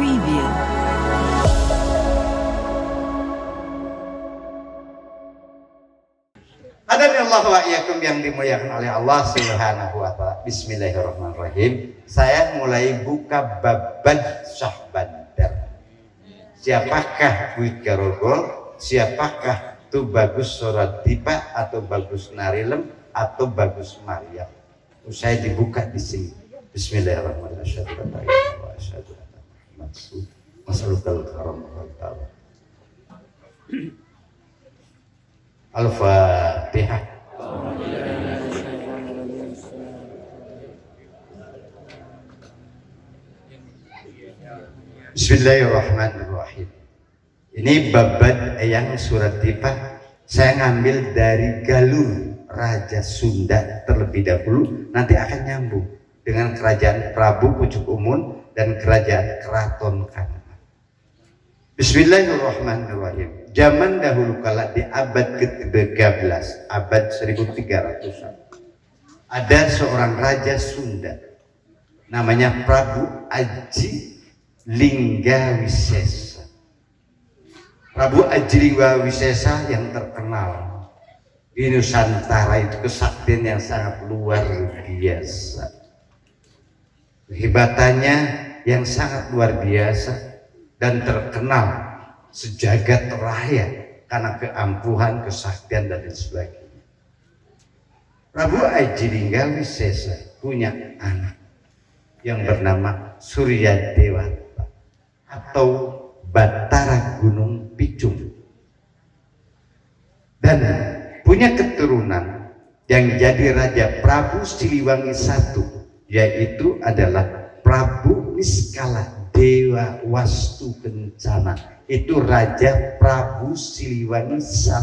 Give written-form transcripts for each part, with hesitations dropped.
Preview. Hadanillahu wa iyyakum yang dimuliakan oleh Allah Subhanahu wa taala. Bismillahirrahmanirrahim. Saya mulai buka baban Syahbandar. Siapakah Buit Garogol? Siapakah Tu Bagus Soradipa atau Bagus Narilem atau Bagus Maryam? Saya dibuka di sini. Bismillahirrahmanirrahim. Masalukal karam ta'ala. Al-Fatihah. Bismillahirrahmanirrahim. Ini babat yang surat Tipa saya ngambil dari Galur Raja Sunda terlebih dahulu, nanti akan nyambung dengan kerajaan Prabu Pucuk Umun dan kerajaan Keraton Kanoman. Bismillahirrahmanirrahim. Zaman dahulu kala di abad ke-13, abad 1300-an, ada seorang raja Sunda namanya Prabu Aji Linggawisesa. Prabu Aji Linggawisesa yang terkenal di Nusantara itu kesaktian yang sangat luar biasa, kehebatannya yang sangat luar biasa dan terkenal sejagat raya karena keampuhan, kesaktian dan lain sebagainya. Prabu Aji Linggawisesa punya anak yang bernama Surya Dewata atau Batara Gunung Picung, dan punya keturunan yang jadi Raja Prabu Siliwangi I, yaitu adalah Prabu Niskala Dewa Wastu Kencana. Itu Raja Prabu Siliwangi I.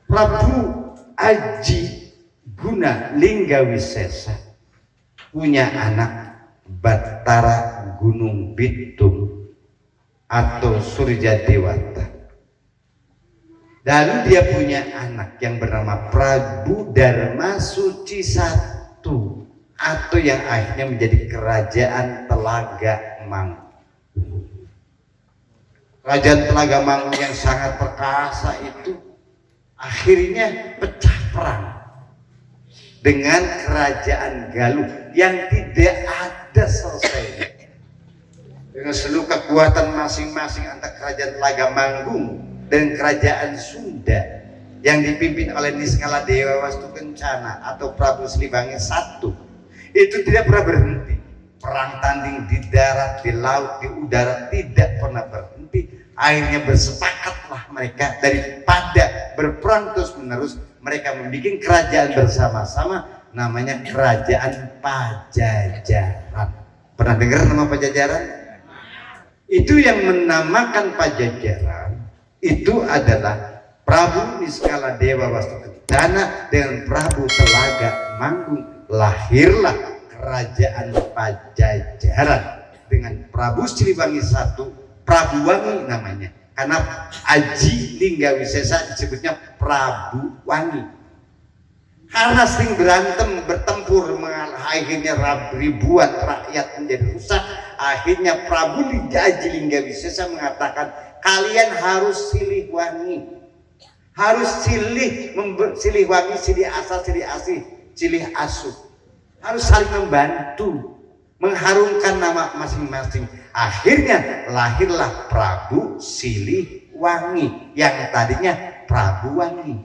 Prabu Aji Guna Linggawisesa punya anak Batara Gunung Bitung atau Surya Dewata. Lalu dia punya anak yang bernama Prabu Dharma Suci I, atau yang akhirnya menjadi kerajaan Telaga Manggung. Kerajaan Telaga Manggung yang sangat perkasa itu akhirnya pecah perang dengan kerajaan Galuh yang tidak ada selesainya. Dengan seluruh kekuatan masing-masing antara kerajaan Telaga Manggung dan kerajaan Sunda yang dipimpin oleh Niskala Dewa Wastu Kencana atau Prabu Siliwangi I, itu tidak pernah berhenti. Perang tanding di darat, di laut, di udara tidak pernah berhenti. Akhirnya bersepakatlah mereka, daripada berperang terus menerus, mereka membuat kerajaan bersama-sama namanya Kerajaan Pajajaran. Pernah dengar nama Pajajaran? Itu yang menamakan Pajajaran itu adalah Prabu Niskala Dewa Wastu Kencana dengan Prabu Telaga Manggung. Lahirlah Kerajaan Pajajaran dengan Prabu Siliwangi I, Prabu Wangi namanya, karena Aji Linggawisesa disebutnya Prabu Wangi. Karena sering berantem, bertempur, akhirnya ribuan rakyat menjadi rusak. Akhirnya Prabu Aji Linggawisesa mengatakan, kalian harus silih wangi, harus silih wangi, silih asa, silih asih, silih asuh, harus saling membantu, mengharumkan nama masing-masing. Akhirnya lahirlah Prabu Siliwangi yang tadinya Prabu Wangi.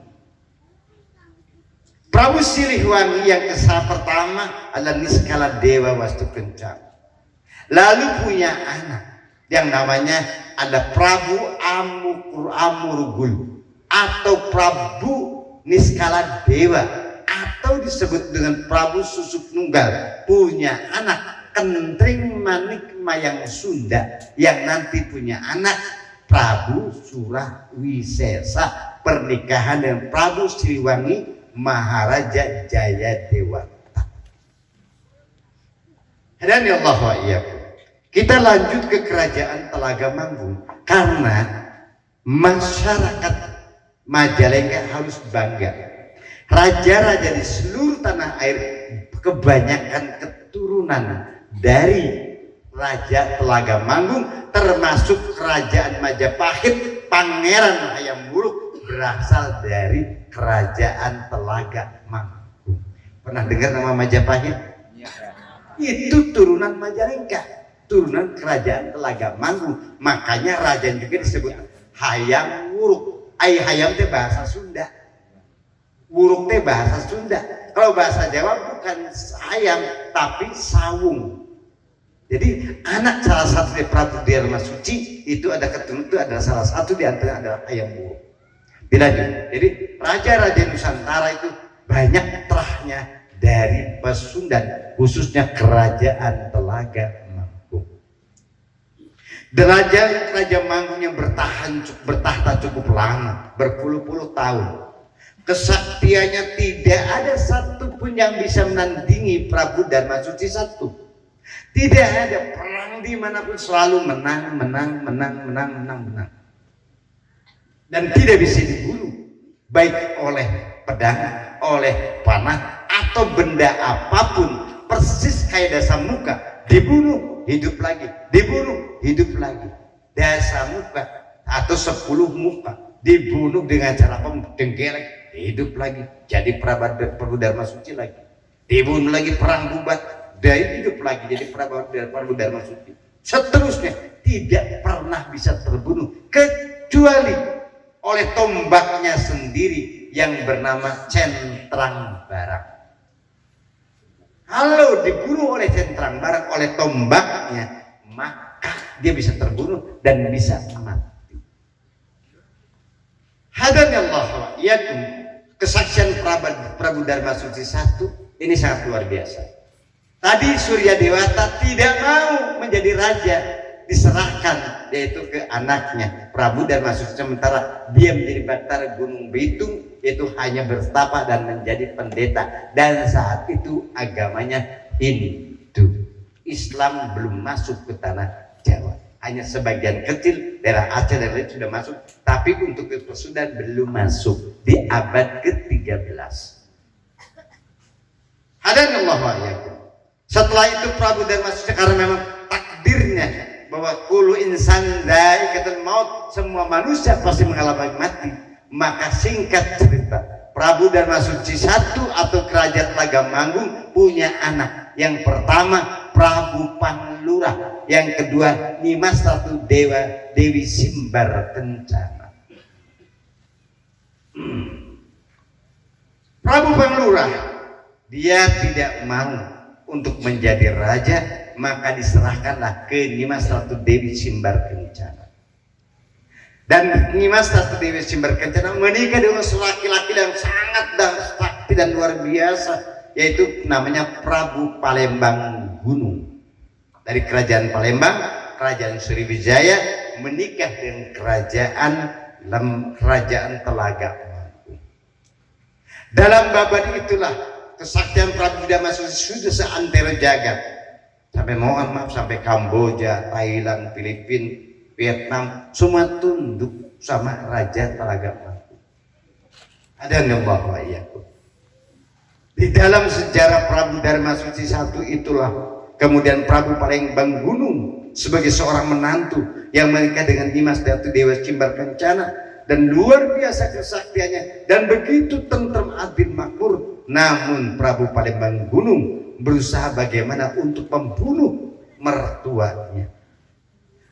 Prabu Siliwangi yang pertama adalah Niskala Dewa Wastu Kencana. Lalu punya anak yang namanya ada Prabu Amurgul atau Prabu Niskala Dewa, atau disebut dengan Prabu Susuk Nunggal. Punya anak Kentring Manik Mayang Sunda yang nanti punya anak Prabu Surawisesa, pernikahan dengan Prabu Siliwangi Maharaja Jayadewata. Hadanillah wa iyyakum. Kita lanjut ke kerajaan Telaga Manggung karena masyarakat Majalengka harus bangga. Raja-raja di seluruh tanah air kebanyakan keturunan dari Raja Telaga Manggung, termasuk Kerajaan Majapahit, Pangeran Hayam Wuruk berasal dari Kerajaan Telaga Manggung. Pernah dengar nama Majapahit? Itu turunan Majalengka, turunan Kerajaan Telaga Manggung. Makanya raja juga disebut Hayam Wuruk. Hayam itu bahasa Sunda, Wuruk itu bahasa Sunda. Kalau bahasa Jawa bukan Hayam tapi Sawung. Jadi anak salah satu dari Prabu Darmasuci itu ada keturunan, itu adalah salah satu di antara adalah Hayam Wuruk. Dilanjut. Jadi raja-raja Nusantara itu banyak terahnya dari Pasundan, khususnya Kerajaan Telaga Manggung. Raja Manggung yang bertahta cukup lama, berpuluh-puluh tahun. Kesaktiannya tidak ada satupun yang bisa menandingi Prabu Darmasuci I. Tidak ada, perang dimanapun selalu menang. Dan tidak bisa dibunuh, baik oleh pedang, oleh panah, atau benda apapun. Persis kayak Dasamuka, dibunuh hidup lagi, dibunuh hidup lagi. Dasamuka atau 10 muka dibunuh dengan cara denggelek, hidup lagi, jadi Prabu Darmasuci lagi. Dibunuh lagi, perang bubat, dari hidup lagi jadi Prabu Darmasuci. Seterusnya tidak pernah bisa terbunuh kecuali oleh tombaknya sendiri yang bernama Centrang Barang. Kalau dibunuh oleh Centrang Barang, oleh tombaknya, maka dia bisa terbunuh dan bisa mati. Hadanallahu iyakum. Kesaksian Prabu Darmasuci I ini sangat luar biasa. Tadi Surya Dewata tidak mau menjadi raja, diserahkan yaitu ke anaknya Prabu Darmasuci, sementara dia menjadi Batara Gunung Bitung, yaitu hanya bertapa dan menjadi pendeta. Dan saat itu agamanya Hindu, Islam belum masuk ke tanah Jawa, hanya sebagian kecil daerah Aceh dan lain sudah masuk, tapi untuk ke Pasundan belum masuk di abad ke-13. Hadanallahu iyyakum. Setelah itu Prabu Darmasuci, karena memang takdirnya bahwa kullu insan dha'iqatul maut, semua manusia pasti mengalami mati, maka singkat cerita Prabu Darmasuci I atau Kerajaan Telaga Manggung punya anak. Yang pertama Prabu Panglura, yang kedua Nimas Ratu Dewi Simbar Kencana. Prabu Panglura dia tidak mau untuk menjadi raja, maka diserahkanlah ke Nimas Ratu Dewi Simbar Kencana. Dan Nimas Ratu Dewi Simbar Kencana menikah dengan laki-laki yang sangat sakti dan luar biasa, yaitu namanya Prabu Palembang Gunung. Dari Kerajaan Palembang, Kerajaan Sriwijaya menikah dengan Kerajaan Telaga Manggung. Dalam babad itulah kesaktian Prabu Darmasuci sudah seantero jagat, sampai mohon maaf sampai Kamboja, Thailand, Filipina, Vietnam semua tunduk sama Raja Telaga Manggung. Ada yang bawa iyaku. Di dalam sejarah Prabu Darmasuci I itulah kemudian Prabu Palembang Gunung sebagai seorang menantu yang menikah dengan Nimas Ratu Dewi Simbar Kencana, dan luar biasa kesaktiannya dan begitu tentrem adil makmur. Namun Prabu Palembang Gunung berusaha bagaimana untuk membunuh mertuanya.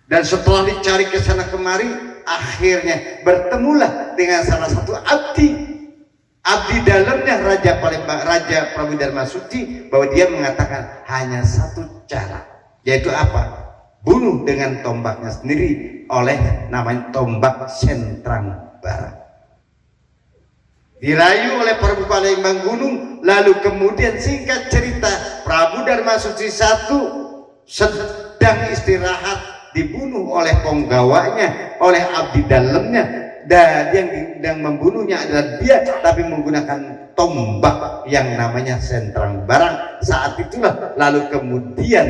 Dan setelah dicari ke sana kemari, akhirnya bertemulah dengan salah satu abdi dalamnya Raja Prabu Darmasuci, bahwa dia mengatakan hanya satu cara, yaitu apa? Bunuh dengan tombaknya sendiri, oleh namanya tombak Centrang Barang. Dirayu oleh Prabu Palembang Gunung, lalu kemudian singkat cerita Prabu Darmasuci I sedang istirahat, dibunuh oleh penggawanya, oleh abdi dalamnya, dan yang membunuhnya adalah dia, tapi menggunakan tombak yang namanya Centrang Barang. Saat itulah lalu kemudian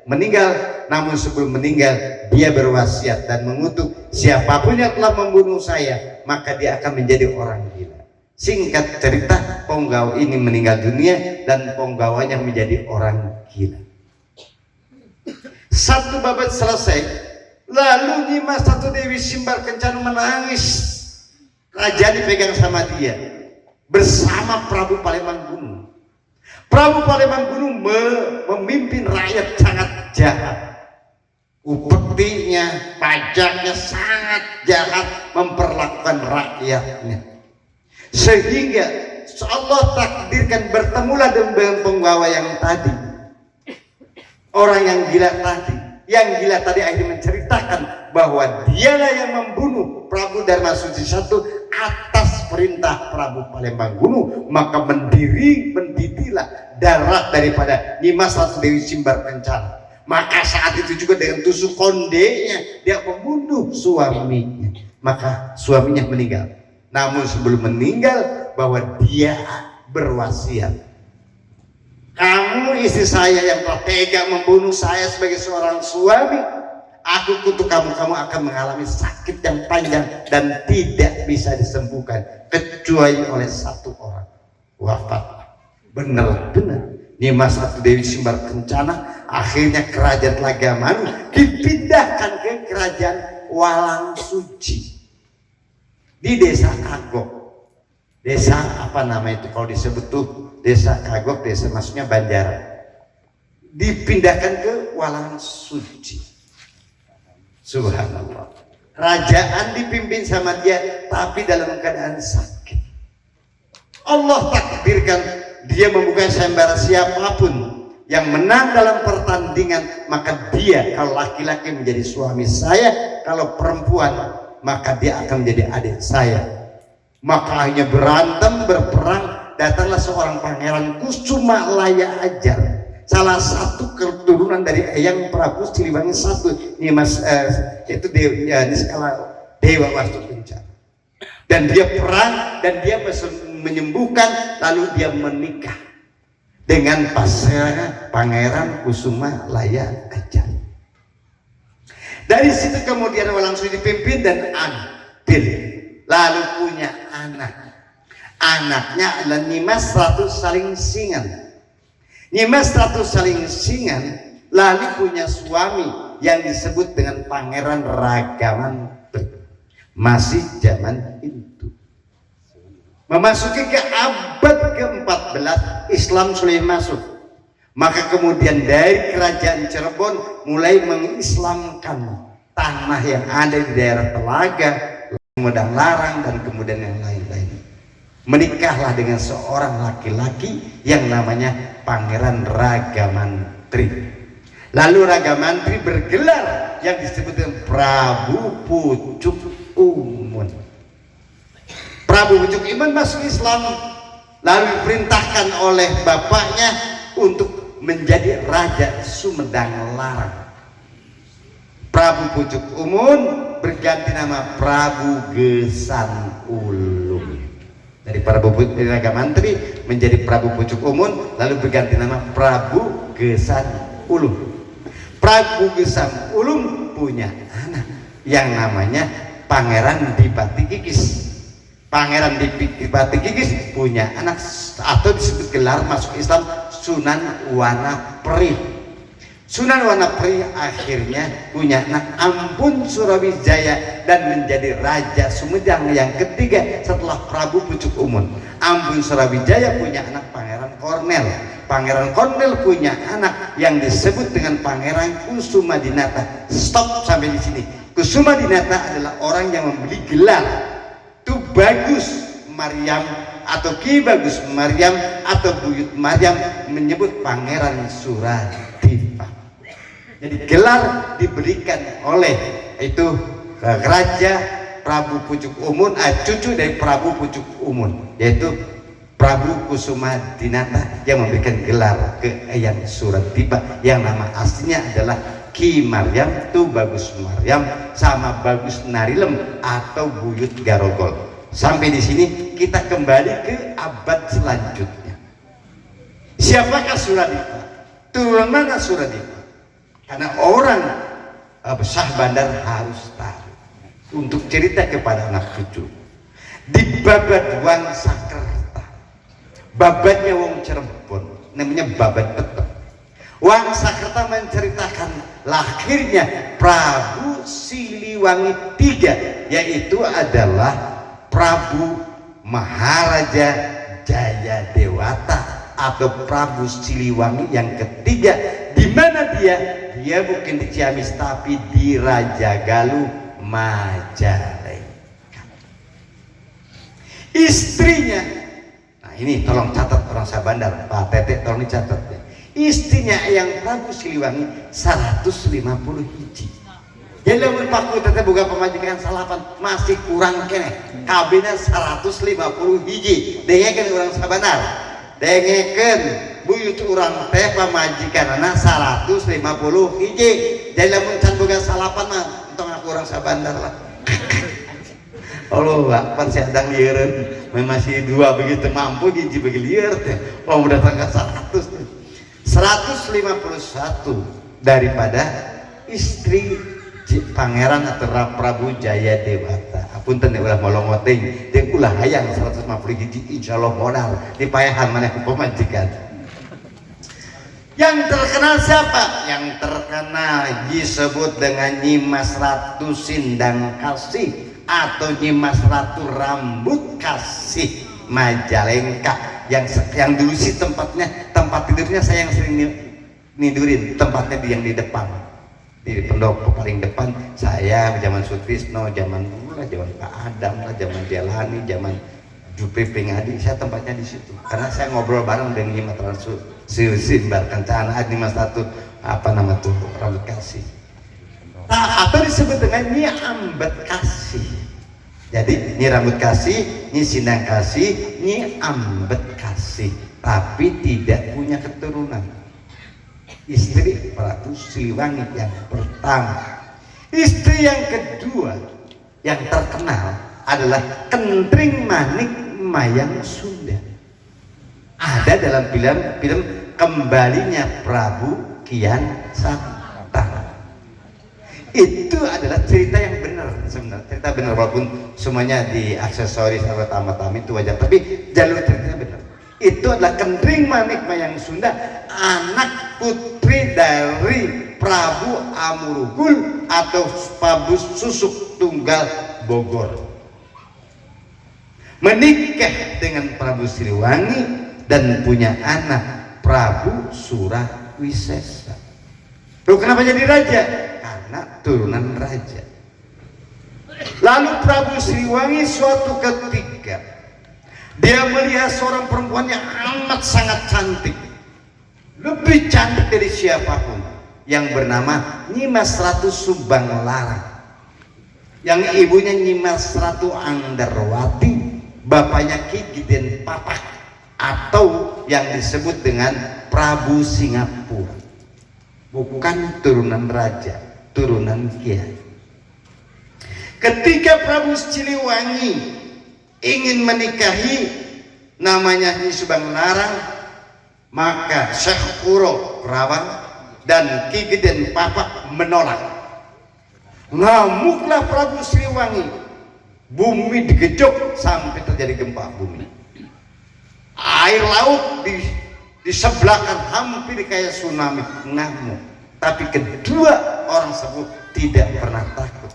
meninggal. Namun sebelum meninggal dia berwasiat dan mengutuk, siapapun yang telah membunuh saya maka dia akan menjadi orang gila. Singkat cerita, penggawa ini meninggal dunia dan penggawanya menjadi orang gila. Satu babak selesai, lalu Nyimas Ratu Dewi Simbar Kencana menangis. Kerajaan dipegang sama dia bersama Prabu Palemanggunung. Prabu Palemanggunung memimpin rakyat sangat jahat. Upetinya, pajaknya sangat jahat memperlakukan rakyatnya. Sehingga Allah takdirkan bertemulah dengan penggawa yang tadi, orang yang gila tadi. Yang gila tadi akhirnya menceritakan bahwa dialah yang membunuh Prabu Dharma Suci I atas perintah Prabu Palemanggunung. Maka mendidihlah darah daripada Nyimas Ratu Dewi Simbar Kencana. Maka saat itu juga dengan tusuk kondenya dia membunuh suaminya. Maka suaminya meninggal. Namun sebelum meninggal bahwa dia berwasiat, kamu istri saya yang telah tega membunuh saya sebagai seorang suami, aku kutuk kamu akan mengalami sakit yang panjang dan tidak bisa disembuhkan kecuali oleh satu orang. Wafat. Benar-benar Nyimas Ratu Dewi Simbar Kencana akhirnya kerajaan Telagamanu dipindahkan ke kerajaan Walang Suci di desa Kagok. Desa apa nama itu kalau disebut tuh desa Kagok, desa maksudnya Banjaran. Dipindahkan ke Walang Suci. Subhanallah. Kerajaan dipimpin sama dia tapi dalam keadaan sakit. Allah takdirkan dia membuka sayembara siapapun yang menang dalam pertandingan, maka dia kalau laki-laki menjadi suami saya, kalau perempuan maka dia akan menjadi adik saya. Maka hanya berantem berperang, datanglah seorang pangeran Kusuma Laya Ajar, salah satu keturunan dari Eyang Prabu Siliwangi I, Nyimas itu Dewa Wastu Kencana. Dan dia perang dan dia menyembuhkan, lalu dia menikah dengan Pangeran Kusuma Laya Ajar. Dari situ kemudian Walang Suci dipimpin dan adil, lalu punya anak. Anaknya adalah Nyimas Ratu Salingsingan. Nyimas Ratu Salingsingan lalu punya suami yang disebut dengan Pangeran Ragamantri. Masih zaman itu. Memasuki ke abad ke-14 Islam sudah masuk. Maka kemudian dari kerajaan Cirebon mulai mengislamkan tanah yang ada di daerah Telaga, Medang Larang dan kemudian yang lain-lain. Menikahlah dengan seorang laki-laki yang namanya Pangeran Ragamantri. Lalu Ragamantri bergelar yang disebut dengan Prabu Pucuk Umun. Prabu Pucuk Umun masuk Islam, lalu diperintahkan oleh bapaknya untuk menjadi Raja Sumedang Larang. Prabu Pucuk Umun berganti nama Prabu Gesan Ulung. Dari Prabu Ragamantri menjadi Prabu Pucuk Umun, lalu berganti nama Prabu Gesan Ulung. Prabu Gesan Ulung punya anak yang namanya Pangeran Dipati Kikis. Pangeran Dipati Kikis punya anak atau disebut gelar masuk Islam Sunan Wanapri. Sunan Wanapri akhirnya punya anak Ampun Surawijaya dan menjadi Raja Sumedang yang ketiga setelah Prabu Pucuk Umun. Ampun Surawijaya punya anak Pangeran Kornel. Pangeran Kornel punya anak yang disebut dengan Pangeran Kusumadinata. Stop sampai di sini. Kusumadinata adalah orang yang membeli gelar Tu Bagus Maryam atau Ki Bagus Maryam atau Buyut Maryam menyebut Pangeran Suradipa. Jadi gelar diberikan oleh itu Raja Prabu Pucuk Umun, cucu dari Prabu Pucuk Umun, yaitu Prabu Kusumadinata yang memberikan gelar ke Eyang Suradipa yang nama aslinya adalah Ki Maryam, Tu Bagus Maryam sama Bagus Narilem atau Buyut Garogol. Sampai di sini kita kembali ke abad selanjutnya. Siapakah Suradipa? Turun mana Suradipa? Karena orang Syah Bandar harus tahu untuk cerita kepada anak cucu. Di Babaduan Sakra babatnya wong Cirebon, namanya babat petep. Wangsakerta menceritakan lahirnya Prabu Siliwangi III, yaitu adalah Prabu Maharaja Jayadewata atau Prabu Siliwangi yang ketiga. Di mana dia bukan di Ciamis tapi di Raja Galuh Majalengka. Istrinya, nah ini tolong catat orang Sabandar, Pak Tete tolong dicatat ya. Istrinya yang Prabu Siliwangi 150 hiji. Jadi lamun paku tete boga pamajikan salapan masih kurang kene. Kabina 150 hiji. Dengekeun urang Sabandar. Dengekeun buyut urang teh pamajikanana 150 hiji. Jadi lamun can boga salapan mah entong aku urang Sabandar lah. Allah Akbar sadang lieureun masih dua begitu mampu hiji bagi lieur teh. Oh udah tanggal 100 teh. 151 daripada istri Pangeran atau Prabu Jayadewata. Apunten ulah molongoting jeung ulah hayang 150 hiji insyaallah modal dipayahan maneh ku pamajikan. Yang terkenal siapa? Yang terkenal disebut dengan Nyimas Ratu Sindang Kasih atau Nyimas Ratu Rambut Kasih Majalengka. Yang dulu sih tempat tidurnya saya yang sering nidurin, tempatnya yang di depan, di pendopo paling depan. Saya zaman Sutrisno, zaman Pak Adam lah, zaman Jelani, zaman Jupri Pingadi, saya tempatnya di situ karena saya ngobrol bareng dengan Nyimas Ratu Simbar Kencana, Nyimas Ratu apa nama tuh Rambut Kasih, atau disebut dengan Nyi Ambet Kasih. Jadi Nyi Rambut Kasih, Nyi Sindang Kasih, Nyi Ambet Kasih, tapi tidak punya keturunan. Istri Prabu Siliwangi yang pertama. Istri yang kedua yang terkenal adalah Kentring Manik Mayang Sunda. Ada dalam film Kembalinya Prabu Kian Santang. Itu adalah cerita yang benar sebenarnya, cerita benar walaupun semuanya di aksesoris atau tambah-tambah itu wajar, tapi jalur ceritanya benar. Itu adalah Kentring Manik Mayang Sunda, anak putri dari Prabu Amurugul atau Prabu Susuk Tunggal Bogor, menikah dengan Prabu Siliwangi dan punya anak Prabu Surawisesa. Loh, kenapa jadi raja? Karena turunan raja. Lalu Prabu Siliwangi suatu ketika dia melihat seorang perempuan yang amat sangat cantik, lebih cantik dari siapapun, yang bernama Nyimas Ratu Subang Larang, yang ibunya Nyimas Ratu Angdarwati, bapaknya Ki Giden Papak atau yang disebut dengan Prabu Singapura. Bukan turunan raja, turunan kiai. Ketika Prabu Siliwangi ingin menikahi namanya Nyi Subang Larang, maka Syekh Kuro Kerawang dan Ki Geden Papak menolak. Ngamuklah Prabu Siliwangi, bumi digejok sampai terjadi gempa bumi. Air laut di sebelah kan hampir kayak tsunami, ngamuk. Tapi kedua orang tersebut tidak pernah takut.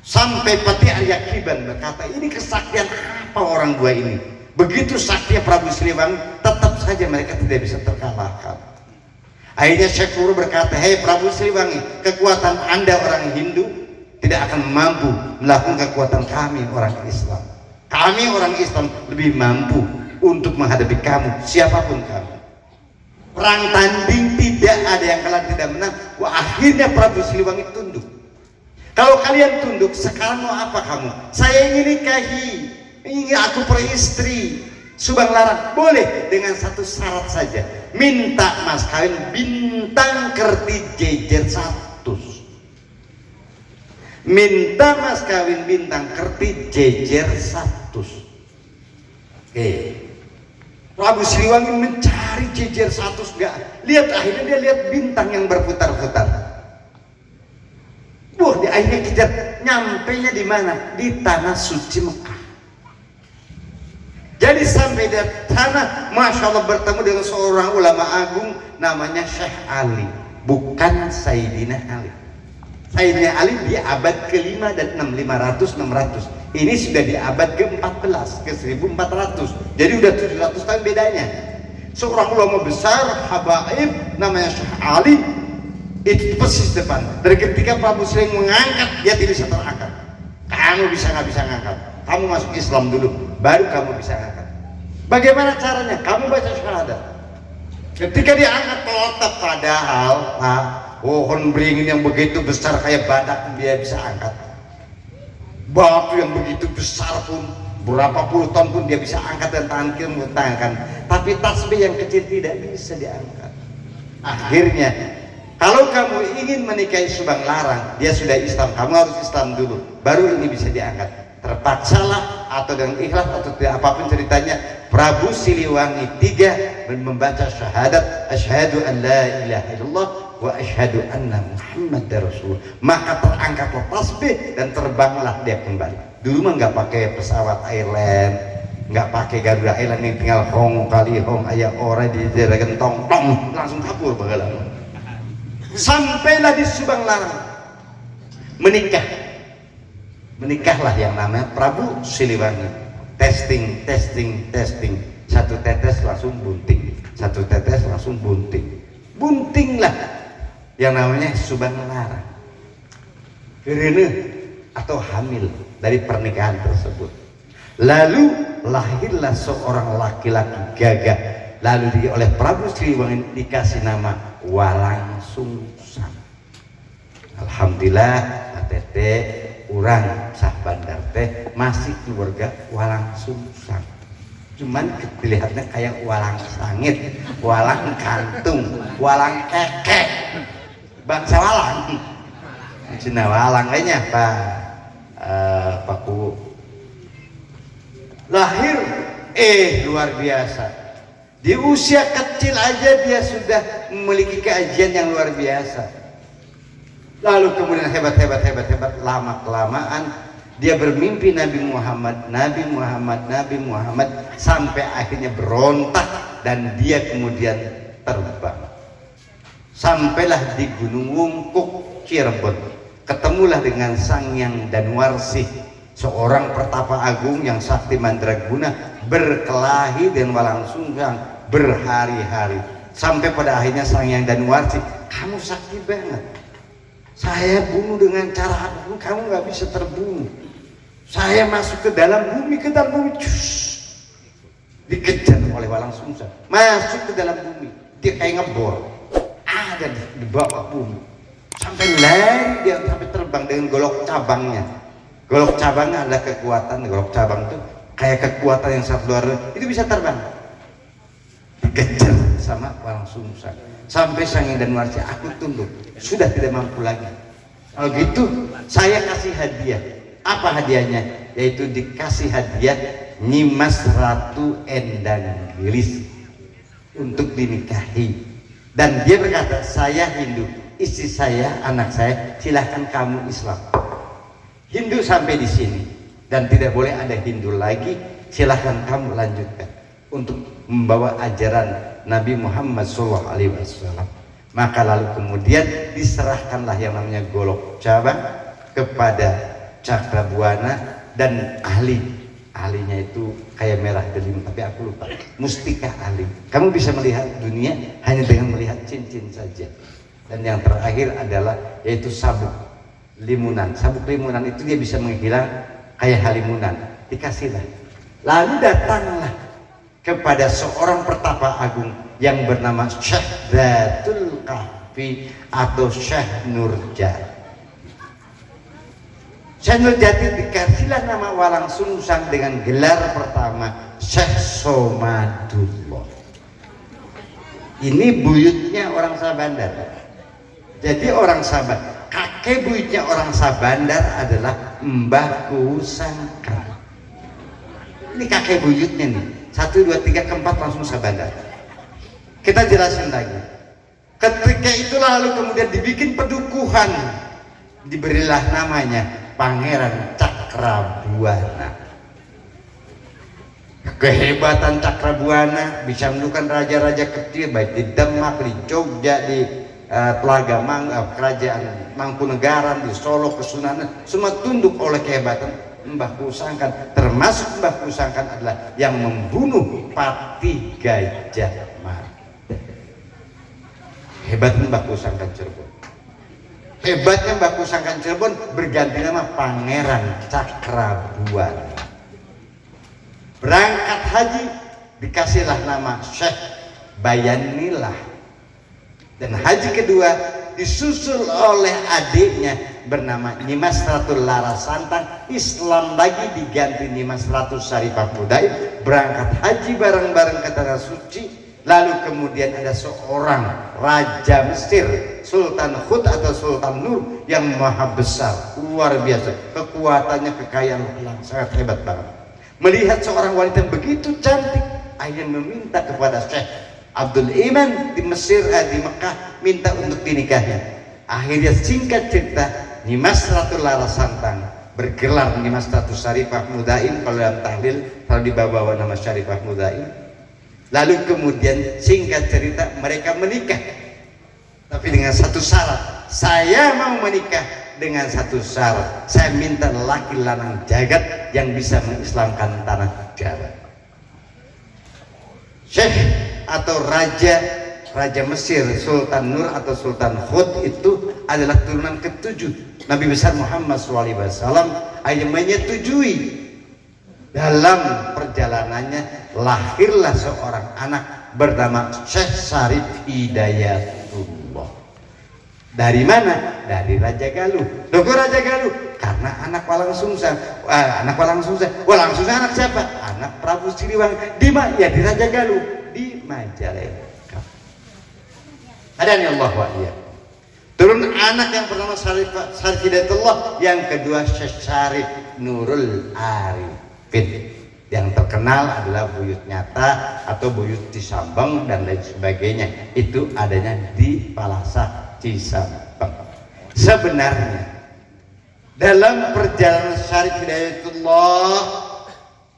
Sampai Pati Arya Kiban berkata, ini kesaktian apa orang dua ini? Begitu saktinya Prabu Siliwangi, tetap saja mereka tidak bisa terkalahkan. Akhirnya Syekh Kuro berkata, hei Prabu Siliwangi, kekuatan Anda orang Hindu tidak akan mampu melakukan kekuatan kami orang Islam. Kami orang Islam lebih mampu untuk menghadapi kamu, siapapun kamu. Perang tanding tidak ada yang kalah tidak menang. Wah, akhirnya Prabu Siliwangi tunduk. Kalau kalian tunduk, sekarang mau apa kamu? Saya ingin nikahi, ingin aku peristri Subang Larang. Boleh, dengan satu syarat saja, minta mas kawin bintang kerti jejer 100. Minta mas kawin bintang kerti jejer 100. Oke. Prabu Siliwangi mencari jejer 100 enggak lihat, akhirnya dia lihat bintang yang berputar-putar. Di akhirnya kejar, nyampenya di mana? Di tanah suci Mekah. Jadi sampai di sana, masya Allah bertemu dengan seorang ulama agung namanya Syekh Ali, bukan Sayyidina Ali. Sayyidina Ali di abad ke-5 dan 600. Ini sudah di abad ke-14, ke 1400. Jadi udah 700 tahun bedanya. Seorang ulama besar, habaib, namanya Syekh Ali, itu persis depan. Dari ketika Prabu Sering mengangkat, dia tidak bisa terangkat. Kamu nggak bisa ngangkat. Kamu masuk Islam dulu, baru kamu bisa ngangkat. Bagaimana caranya? Kamu baca syahadat. Ketika dia angkat totab, padahal pohon beringin yang begitu besar kayak badak dia bisa angkat. Batu yang begitu besar pun, berapa puluh ton pun dia bisa angkat dan tangan kiri mengutangkan. Tapi tasbih yang kecil tidak bisa diangkat. Akhirnya, kalau kamu ingin menikahi Subang Larang, dia sudah Islam, kamu harus Islam dulu, baru ini bisa diangkat. Terpaksalah atau dengan ikhlas atau tidak apapun ceritanya, Prabu Siliwangi III membaca syahadat asyhadu an la ilaha illallah wa asyhadu anna Muhammadar Rasulullah, maka terangkatlah tasbih dan terbanglah dia kembali. Dulu mah nggak pakai pesawat airline, nggak pakai Garuda Airline yang tinggal hong kali hong ayah orang di daerah gentong tong langsung kabur bagaimana. Sampailah di Subang Larang, menikahlah yang namanya Prabu Siliwangi. Testing, satu tetes langsung bunting, satu tetes langsung bunting, buntinglah yang namanya Subang Larang. Karena atau hamil dari pernikahan tersebut. Lalu lahirlah seorang laki-laki gagah, lalu oleh Prabu Siliwangi dikasih nama Walang Sungsang. Alhamdulillah ATT urang sah bandar teh masih keluarga Walang Sungsang. Cuman dilihatnya kayak walang sangit, walang kantung, walang kekek, bangsa walang. Cina walang kayaknya Paku lahir luar biasa. Di usia kecil aja dia sudah memiliki keajian yang luar biasa. Lalu kemudian hebat, lama kelamaan dia bermimpi Nabi Muhammad sampai akhirnya berontak dan dia kemudian terbang. Sampailah di Gunung Wungkuk, Cirebon. Ketemulah dengan Sangyang Danwarsih, seorang pertapa agung yang sakti mandraguna, berkelahi dengan Walang Sungsang berhari-hari. Sampai pada akhirnya Sangyang Danwarsih, kamu sakti banget. Saya bunuh dengan cara apapun, kamu nggak bisa terbunuh. Saya masuk ke dalam bumi, dikejar oleh Walang Sungsang. Masuk ke dalam bumi, dia kayak ngebor, ada di bawah bumi. Sampai lari dia, sampai terbang dengan golok cabangnya. Golok cabangnya ada kekuatan, golok cabang itu kayak kekuatan yang sangat luar biasa. Itu bisa terbang. Dikejar sama Walang Sungsang. Sampai Sangyang Danwarsih, aku tunduk, sudah tidak mampu lagi. Kalau gitu saya kasih hadiah. Apa hadiahnya? Yaitu dikasih hadiah Nyimas Ratu Endang Gelis untuk dinikahi. Dan dia berkata, saya Hindu, istri saya, anak saya, silahkan kamu Islam. Hindu sampai di sini dan tidak boleh ada Hindu lagi, silahkan kamu lanjutkan untuk membawa ajaran Nabi Muhammad SAW. Maka lalu kemudian diserahkanlah yang namanya golok cabang kepada Cakrabuana dan ahlinya itu kayak merah delim, tapi aku lupa, Mustika ahli. Kamu bisa melihat dunia hanya dengan melihat cincin saja. Dan yang terakhir adalah yaitu sabuk limunan. Sabuk limunan itu dia bisa menghilang kayak halimunan, dikasihlah. Lalu datanglah kepada seorang pertapa agung yang bernama Syekh Datul Kahfi atau Syekh Nurjati. Syekh Nurjati dikasihlah nama Walang Sungsang dengan gelar pertama Syekh Somadullah. Ini buyutnya orang Sabandar. Jadi orang Sabandar, kakek buyutnya orang Sabandar adalah Mbah Kusangka. Ini kakek buyutnya nih. 1, 2, 3, keempat langsung Sabandar. Kita jelasin lagi. Ketika itu lalu kemudian dibikin pedukuhan, diberilah namanya Pangeran Cakrabuana. kehebatan Cakrabuana, bisa menundukkan raja-raja kecil baik di Demak, di Jogja, di Telaga kerajaan Mangkunegaran, di Solo, Kesunanan, semua tunduk oleh kehebatan Mbah Kusangkan. Termasuk Mbah Kusangkan adalah yang membunuh Pati Gajah Mada. Hebatnya Mbah Kusangkan Cirebon. Hebatnya Mbah Kusangkan Cirebon berganti nama Pangeran Cakrabuana. Berangkat haji dikasihlah nama Syekh Bayanillah. Dan haji kedua disusul oleh adiknya bernama Nyimas Ratu Larasantang. Islam lagi diganti Nyimas Ratu Syarifah Mudaib. Berangkat haji bareng-bareng ke Tanah Suci. Lalu kemudian ada seorang Raja Mesir, Sultan Hud atau Sultan Nur, yang maha besar, luar biasa. Kekuatannya, kekayaan sangat hebat banget. Melihat seorang wanita yang begitu cantik, ayah meminta kepada Syekh Abdul Iman di Mesir, di Mekah, minta untuk dinikahi. Akhirnya singkat cerita, Nyimas Ratu Larasantang bergelar Nyimas Ratu Syarifah Mudaim. Kalau dalam tahlil, kalau dibawa nama Syarifah Mudaim. Lalu kemudian singkat cerita mereka menikah, tapi dengan satu syarat. Saya mau menikah dengan satu syarat, saya minta laki lanang jagat yang bisa mengislamkan tanah Jawa. Syekh atau Raja Mesir, Sultan Nur atau Sultan Hud itu adalah turunan ketujuh Nabi besar Muhammad SAW. Hanya menyetujui. Dalam perjalanannya lahirlah seorang anak bernama Syekh Syarif Hidayatullah. Dari mana? Dari Raja Galuh. Loh kok Raja Galuh? Karena anak Walang Sungsang. Anak Walang Sungsang. Walang Sungsang anak siapa? Anak Prabu Siliwangi. Di mana? Ya di Raja Galuh, di Majalengka. Adanya Allah wa iya. Turun anak yang pertama Syarif Hidayatullah, yang kedua Syekh Syarif Nurul Arifin. Yang terkenal adalah Buyut Nyata atau Buyut Cisambang dan lain sebagainya. Itu adanya di Palasa Cisambang. Sebenarnya dalam perjalanan Syarif Hidayatullah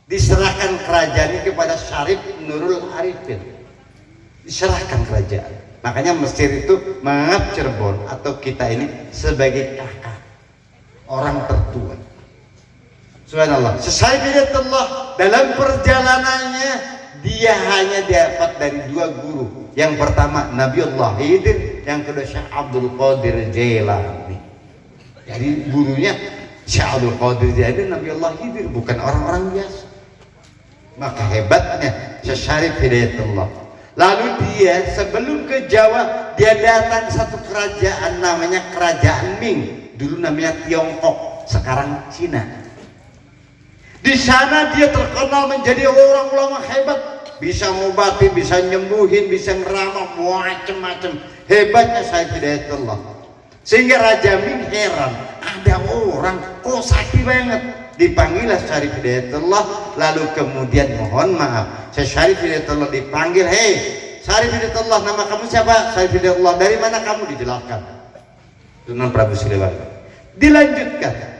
diserahkan kerajaan ini kepada Syarif Nurul Arifin. Diserahkan kerajaan. Makanya Mesir itu menganggap Cirebon atau kita ini sebagai kakak, orang tertua. Subhanallah. Syarif Hidayatullah dalam perjalanannya dia hanya dapat dari dua guru. Yang pertama Nabiullah Khidir, yang kedua Syekh Abdul Qadir Jailani. Jadi gurunya Syekh Abdul Qadir Jailani, Nabiullah Khidir, bukan orang-orang biasa. Maka hebatnya Syekh Syarif Hidayatullah. Lalu dia sebelum ke Jawa, dia datang satu kerajaan namanya Kerajaan Ming. Dulu namanya Tiongkok, sekarang Cina. Di sana dia terkenal menjadi orang ulama hebat, bisa ngobati, bisa nyembuhin, bisa ngeramal, macam-macam. Hebatnya Syarif Hidayatullah. Sehingga Raja Ming heran, ada orang kok sakti banget. Dipanggillah Syarif Hidayatullah. Lalu kemudian mohon maaf, Syarif Hidayatullah dipanggil, hei Syarif Hidayatullah, nama kamu siapa? Syarif Hidayatullah, dari mana kamu? Dijelaskan. Turunan Prabu Siliwangi. Dilanjutkan.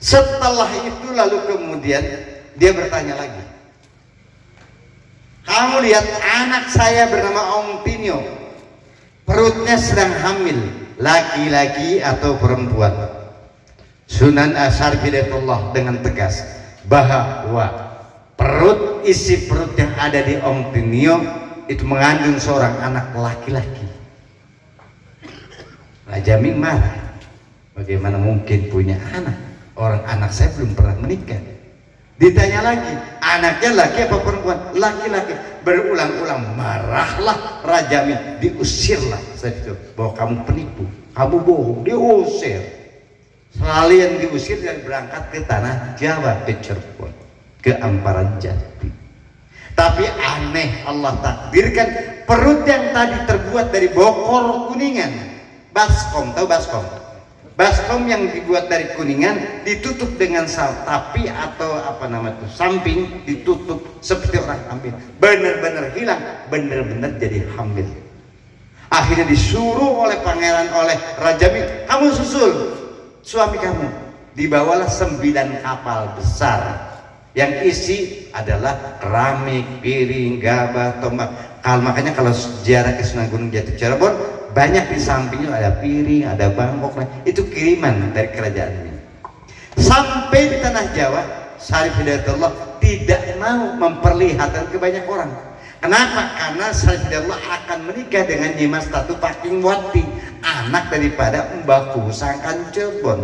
Setelah itu lalu kemudian dia bertanya lagi, kamu lihat anak saya bernama Ong Tinio, perutnya sedang hamil, laki-laki atau perempuan? Sunan Syarif Hidayatullah dengan tegas bahwa isi perut yang ada di Ong Tinio itu mengandung seorang anak laki-laki. Raja Ming marah, bagaimana mungkin punya anak? Orang anak saya belum pernah menikah. Ditanya lagi, anaknya laki apa perempuan? Laki-laki. Berulang-ulang marahlah Raja Ming, diusirlah saya itu, bahwa kamu penipu, kamu bohong, diusir. Sekalian diusir dan berangkat ke tanah Jawa, ke Cirebon, ke Amparan Jati. Tapi aneh, Allah takdirkan perut yang tadi terbuat dari bokor kuningan, baskom, tahu baskom? Baskom yang dibuat dari kuningan ditutup dengan tapi atau apa nama itu, samping ditutup seperti orang hamil. Benar-benar hilang, benar-benar jadi hamil. Akhirnya disuruh oleh pangeran, oleh Raja Ming, kamu susul suami kamu. Dibawalah 9 kapal besar Yang isi adalah keramik, piring, gabah, tombak. Makanya kalau ziarah ke Sunan Gunung Jati Cirebon, banyak di sampingnya ada piring, ada bangkok. Itu kiriman dari kerajaan ini. Sampai di tanah Jawa, Syarif Hidayatullah tidak mau memperlihatkan ke banyak orang. Kenapa? Karena Syarif Hidayatullah akan menikah dengan Nyi Mas Tatu Pakingwati, anak daripada Mbah Kusangkan Cirebon.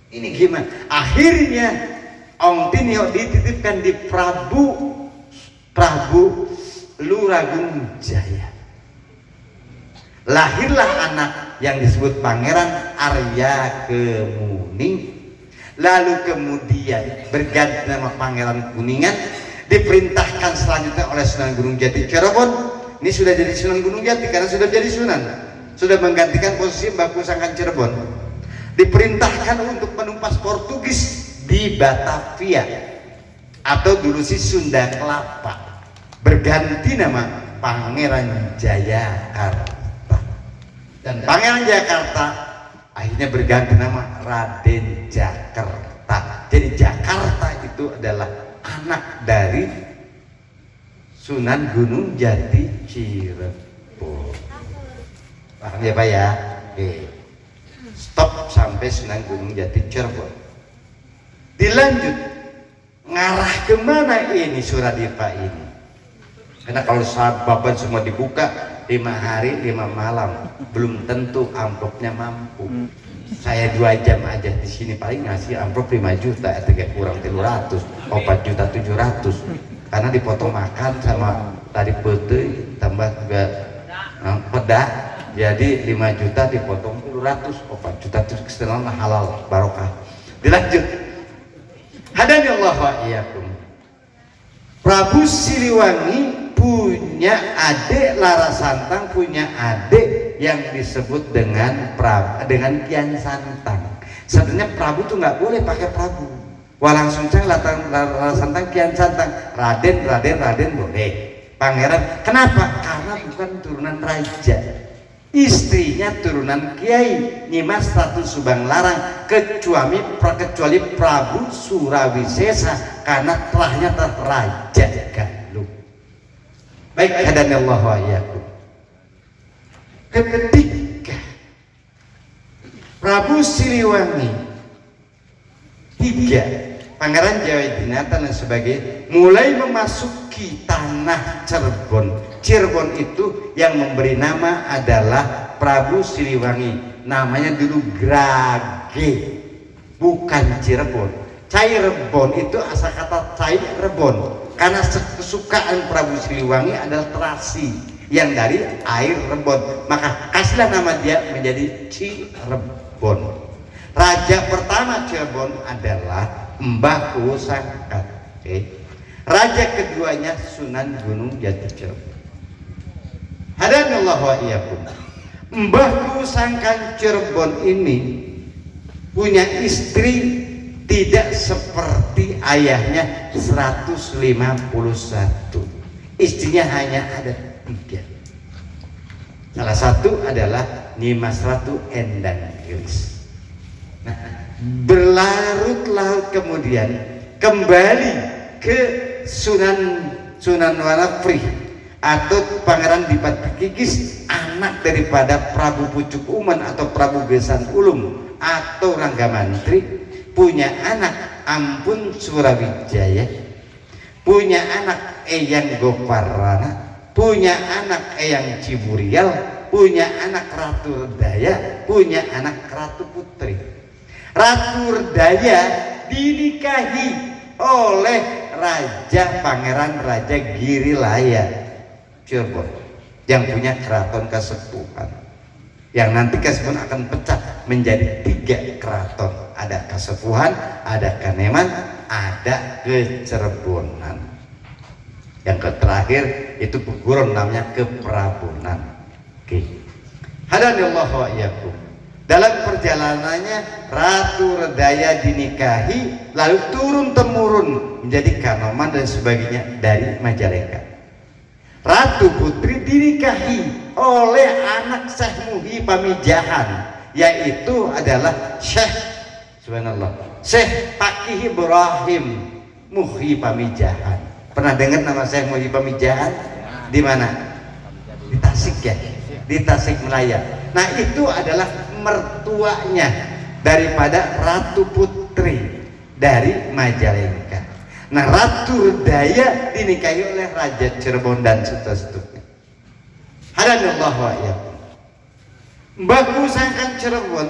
Ini gimana? Akhirnya Ong Tinio dititipkan di Prabu Luragung Jaya. Lahirlah anak yang disebut Pangeran Arya Kemuning. Lalu kemudian berganti nama Pangeran Kuningan, diperintahkan selanjutnya oleh Sunan Gunung Jati Cirebon. Ini sudah jadi Sunan Gunung Jati karena sudah jadi Sunan, sudah menggantikan posisi Mbah Kusangkan Cirebon. Diperintahkan untuk menumpas Portugis di Batavia atau dulu si Sunda Kelapa, berganti nama Pangeran Jayakarta. Dan Pangeran Jayakarta akhirnya berganti nama Raden Jakarta. Jadi Jakarta itu adalah anak dari Sunan Gunung Jati Cirebon. Paham ya Pak ya? Oke. Stop sampai Sunan Gunung Jati Cirebon. Dilanjut, ngarah kemana ini Suradipa ini? Karena kalau saat baban semua dibuka 5 hari 5 malam, belum tentu amplopnya mampu. Saya 2 jam aja di sini paling ngasih amplop 5 juta, 3 kurang 300, 4 juta 700. Karena dipotong makan sama tadi pete tambah juga pedak, jadi 5 juta dipotong 700, 4 juta itu kesetelan halal barokah. Dilanjut. Hadani Allah wa iyyakum. Prabu Siliwangi punya adik, Larasantang punya adik yang disebut dengan Kian Santang. Sebenarnya Prabu tuh nggak boleh pakai Prabu. Walang Sungsang, Larasantang, Kian Santang, Raden boleh. Pangeran, kenapa? Karena bukan turunan raja. Istrinya turunan Kiai Nyi Mas Ratu Subang Larang, kecuali Prabu Surawisesa karena telahnya Raja Galuh. Baik, hadanallahu wa iyyakum. Ketika Prabu Siliwangi III, Pangeran Jawa Dinata dan sebagainya mulai memasuki tanah Cirebon. Cirebon itu yang memberi nama adalah Prabu Siliwangi. Namanya dulu Grage, bukan Cirebon. Cirebon itu asal kata Cirebon, karena kesukaan Prabu Siliwangi adalah terasi yang dari air Rebon, maka kasihlah nama dia menjadi Cirebon. Raja pertama Cirebon adalah Mbah Kusangkan. Raja keduanya Sunan Gunung Jati Cirebon. Hadanallahu wa iyyakum. Mbah Kusangkan Cirebon ini punya istri tidak seperti ayahnya 151. Istrinya hanya ada 3. Salah satu adalah Nyi Mas Ratu Endang Gelis. Nah, berlarut-larut kemudian kembali ke Sunan Wanafri atau Pangeran Dipat Kikis, anak daripada Prabu Pucuk Uman atau Prabu Gesan Ulum atau Rangga Mantri, punya anak Ampun Surawijaya, punya anak Eyang Goparana, punya anak Eyang Ciburial, punya anak Ratu Redaya, punya anak Ratu Putri. Ratu Redaya dinikahi oleh Pangeran Raja Girilaya Cirebon yang punya keraton Kasepuhan, yang nanti Kasepuhan akan pecah menjadi 3 keraton. Ada Kasepuhan, ada Kaneman, ada Kecerebonan. Yang terakhir itu peguron namanya Keprabonan. Oke. Hadanallahu wa iyyakum. Dalam perjalanannya Ratu Redaya dinikahi, lalu turun temurun menjadi Kanoman dan sebagainya dari Majalengka. Ratu Putri dinikahi oleh anak Syekh Muhi Pamijahan, yaitu adalah Syekh Syekh Pakih Ibrahim Muhyi Pamijahan. Pernah dengar nama saya Muhyi Pamijahan? Di mana? Di Tasik ya, di Tasik Malaya. Nah itu adalah mertuanya daripada Ratu Putri dari Majalengka. Nah Ratu Redaya dinikahi oleh Raja Cirebon dan seterusnya. Hadanallahu wa iyyakum. Mbah Kusangkan Cirebon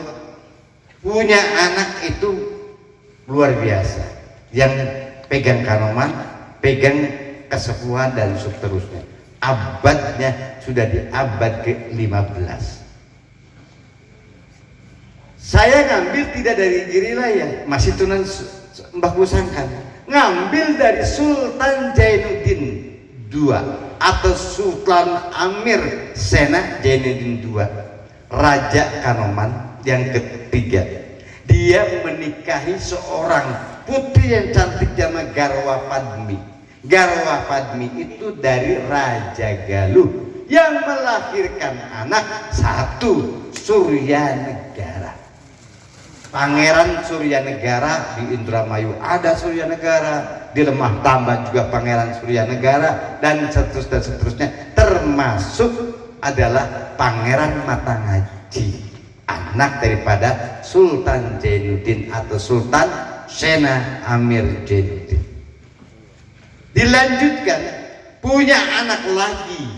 punya anak itu luar biasa, yang pegang Kanoman, pegang kesepuhan dan seterusnya. Abadnya sudah di abad ke-15. Saya ngambil tidak dari Girilaya, masih tunan Mbah Kusangkan, ngambil dari Sultan Jainuddin II atau Sultan Amir Sena Jainuddin II, Raja Kanoman yang ketiga. Dia menikahi seorang putri yang cantik nama Garwa Padmi. Garwa Padmi itu dari Raja Galuh yang melahirkan anak satu, Suryanegara. Pangeran Suryanegara di Indramayu ada Suryanegara, di Lemah Tambak juga Pangeran Suryanegara, dan seterusnya, termasuk adalah Pangeran Matangaji, anak daripada Sultan Jainuddin atau Sultan Sena Amir Jainuddin. Dilanjutkan punya anak lagi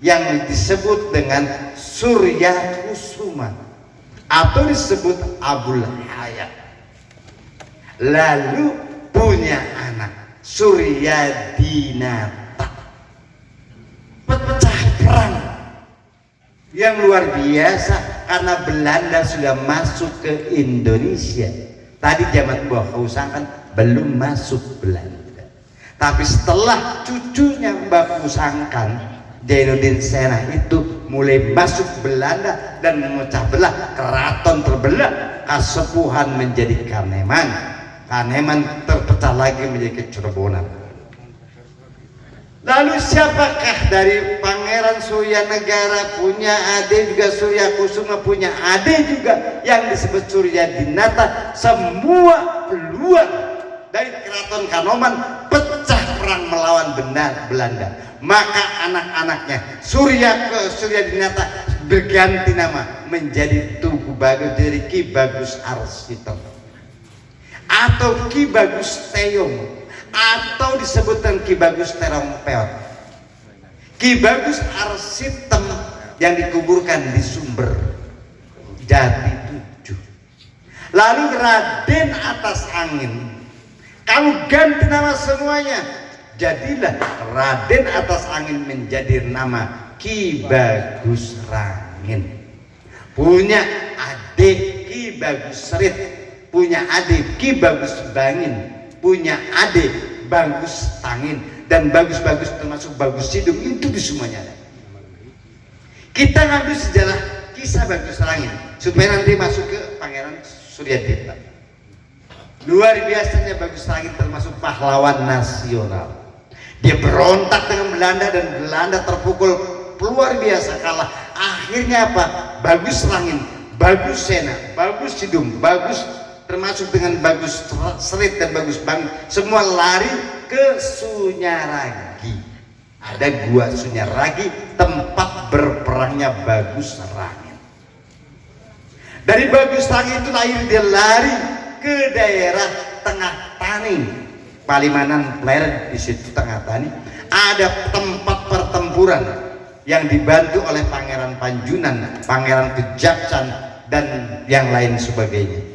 yang disebut dengan Surya Kusuma atau disebut Abul Hayat. Lalu punya anak Surya Dinata. Pecah perang yang luar biasa karena Belanda sudah masuk ke Indonesia. Tadi zaman Mbah Kusangkan belum masuk Belanda, tapi setelah cucunya Mbah Kusangkan, Jainuddin Sena itu mulai masuk Belanda dan memecah belah, keraton terbelah, Kasepuhan menjadi Kaneman, Kaneman terpecah lagi menjadi Cirebon. Lalu siapakah dari Pangeran Suryanegara punya adik juga Surya Kusuma punya adik juga yang disebut Surya Dinata? Semua keluar dari keraton Kanoman, pecah perang melawan Belanda. Maka anak-anaknya Surya Dinata berganti nama menjadi Tugu Bagus, dari Ki Bagus Arsita atau Ki Bagus Teyong, atau disebutkan Ki Bagus Terompeot. Ki Bagus Arsitem yang dikuburkan di Sumber Jati 7. Lalu Raden Atas Angin, kamu ganti nama semuanya, jadilah Raden Atas Angin menjadi nama Ki Bagus Rangin. Punya adik Ki Bagus Serit, punya adik Ki Bagus Bangin, punya adik Bagus Tangin, dan bagus-bagus termasuk Bagus Sidung, itu di semuanya ada. Kita ngambil sejarah kisah Bagus Rangin supaya nanti masuk ke Pangeran Suryadinata. Luar biasanya Bagus Rangin termasuk pahlawan nasional. Dia berontak dengan Belanda dan Belanda terpukul luar biasa, kalah. Akhirnya apa? Bagus Rangin, Bagus Sena, Bagus Sidung, Bagus termasuk dengan Bagus Serit dan Bagus Bang, semua lari ke Sunyaragi. Ada gua Sunyaragi, tempat berperangnya Bagus Rangin. Dari Bagus Rangin itu lahir, dia lari ke daerah Tengah Tani, Palimanan Pleret, di situ Tengah Tani ada tempat pertempuran yang dibantu oleh Pangeran Panjunan, Pangeran Kejaksan, dan yang lain sebagainya.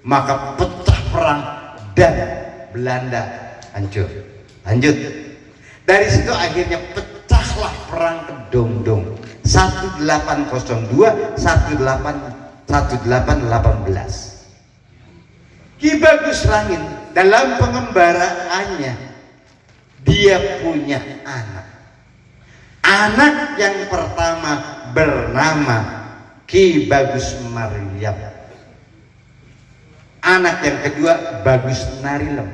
Maka pecah perang dan Belanda hancur. Lanjut. Dari situ akhirnya pecahlah perang Kedongdong 1802 1818. Ki Bagus Rangin dalam pengembaraannya dia punya anak. Anak yang pertama bernama Ki Bagus Maryam. Anak yang kedua Bagus Narilem.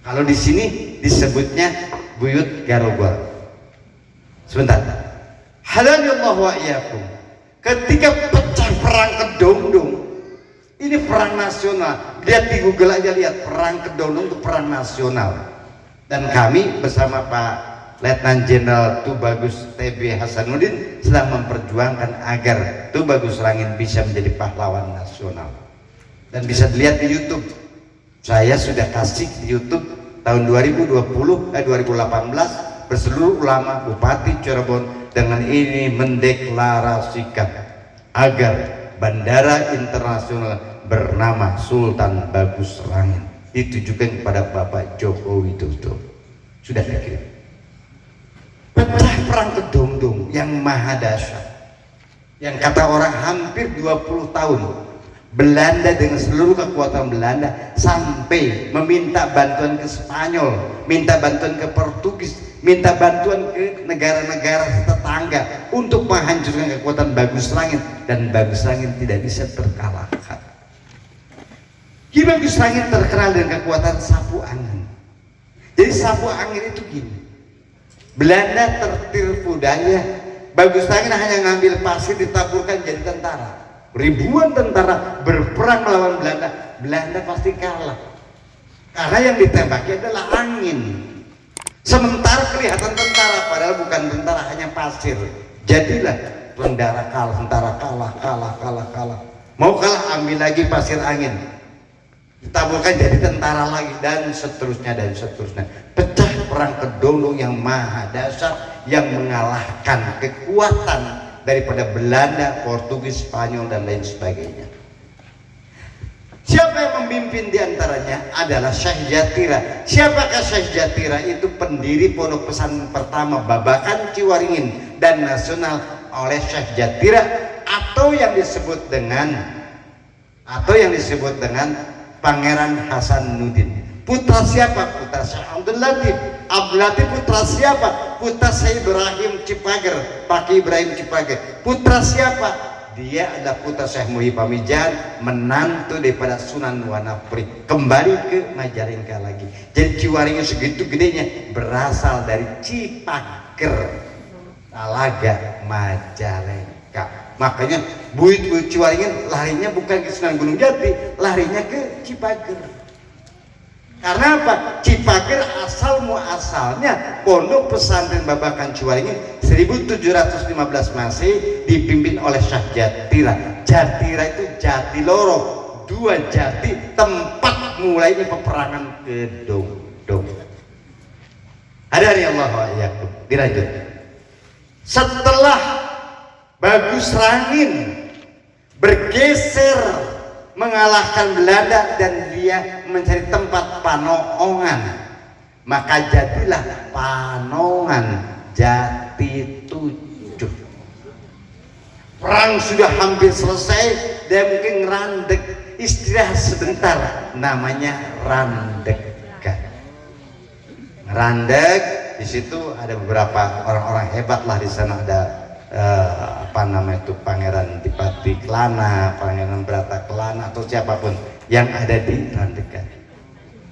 Kalau di sini disebutnya Buyut Garogol. Sebentar. Hadanallahu wa iyyakum. Ketika pecah perang Kedongdong, Ini perang nasional. Lihat di Google aja, lihat perang Kedondong itu perang nasional. Dan kami bersama Pak Letnan Jenderal Tubagus TB Hasanuddin sedang memperjuangkan agar Tubagus Rangin bisa menjadi pahlawan nasional. Dan bisa dilihat di YouTube. Saya sudah kasih di YouTube tahun 2018 berseluruh ulama Bupati Cirebon dengan ini mendeklarasikan agar bandara internasional bernama Sultan Bagus Rangin ditujukan kepada Bapak Joko Widodo. Sudah dikirim. Pecah perang Kedondong yang maha dahsyat, yang kata orang hampir 20 tahun. Belanda dengan seluruh kekuatan Belanda sampai meminta bantuan ke Spanyol, minta bantuan ke Portugis, minta bantuan ke negara-negara tetangga untuk menghancurkan kekuatan Bagus Rangin, dan Bagus Rangin tidak bisa terkalahkan. Ki Bagus Rangin terkenal dengan kekuatan sapu angin. Jadi sapu angin itu gini, Belanda tertipu daya, Bagus Rangin hanya ngambil pasir ditaburkan jadi tentara. Ribuan tentara berperang melawan Belanda, Belanda pasti kalah karena yang ditembaki adalah angin. Sementara kelihatan tentara, padahal bukan tentara, hanya pasir. Jadilah tentara kalah. Mau kalah, ambil lagi pasir angin, ditaburkan jadi tentara lagi, dan seterusnya. Pecah perang Kedondong yang maha dahsyat yang mengalahkan kekuatan daripada Belanda, Portugis, Spanyol, dan lain sebagainya. Siapa yang memimpin diantaranya adalah Syekh Jatira. Siapakah Syekh Jatira? Itu pendiri pondok pesantren pertama Babakan Ciwaringin dan nasional oleh Syekh Jatira, atau yang disebut dengan Pangeran Hasanuddin. Putra siapa? Putra Syekh Abdul Latif. Abdul Latif putra siapa? Putra Syekh Ibrahim Cipager, Pak Ibrahim Cipager. Putra siapa? Dia adalah putra Syekh Muhi Pamijahan, menantu daripada Sunan Wanapri. Kembali ke Majalengka lagi. Jadi Ciwaringin segitu gedenya berasal dari Cipager, Talaga, Majalengka. Makanya buyut Ciwaringin larinya bukan ke Sunan Gunung Jati, larinya ke Cipager. Karena apa? Cipager asal muasalnya pondok pesantren Babakan Ciwaringin 1715 Masehi dipimpin oleh Syekh Jatira. Jatira itu Jatiloro, dua jati, tempat mulainya peperangan Kedondong. Hadari Allah wa iyyakum. Dilanjut. Setelah Bagus Rangin bergeser mengalahkan Belanda dan dia mencari tempat panoongan, maka jadilah Panongan Jati 7. Perang sudah hampir selesai, dia mungkin ngerandek, istirahat sebentar, namanya randekan. Randek, di situ ada beberapa orang-orang hebat lah, di sana ada Pangeran Dipati Kelana, Pangeran Brata Kelana, atau siapapun yang ada di Randegan.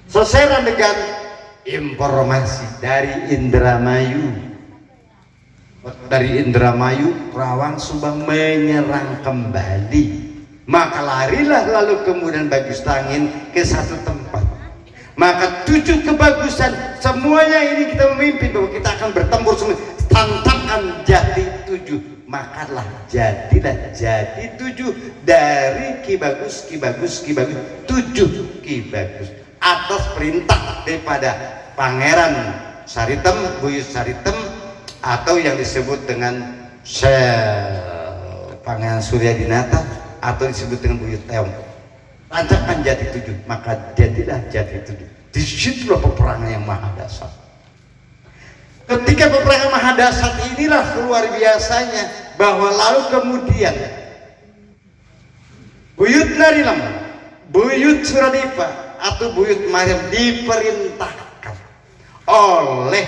Selesai Randegan, informasi dari Indramayu. Rawang Subang menyerang kembali. Maka larilah lalu kemudian Bagus Rangin ke satu tempat. Maka 7 kebagusan, semuanya ini kita memimpin bahwa kita akan bertempur semua. Tantangkan Jati 7, makalah jadilah Jati 7 dari Ki Bagus 7 Ki Bagus atas perintah daripada Pangeran Saritem, Buyut Saritem, atau yang disebut dengan Pangeran Suryadinata, atau disebut dengan Buyut Teong. Tancapkan Jati 7, maka jadilah Jati 7. Disitulah peperangan yang maha dahsyat. Ketika peperangan maha dahsyat inilah luar biasanya, bahwa lalu kemudian Buyut Narilam, Buyut Suradipa, atau Buyut Mariam diperintahkan oleh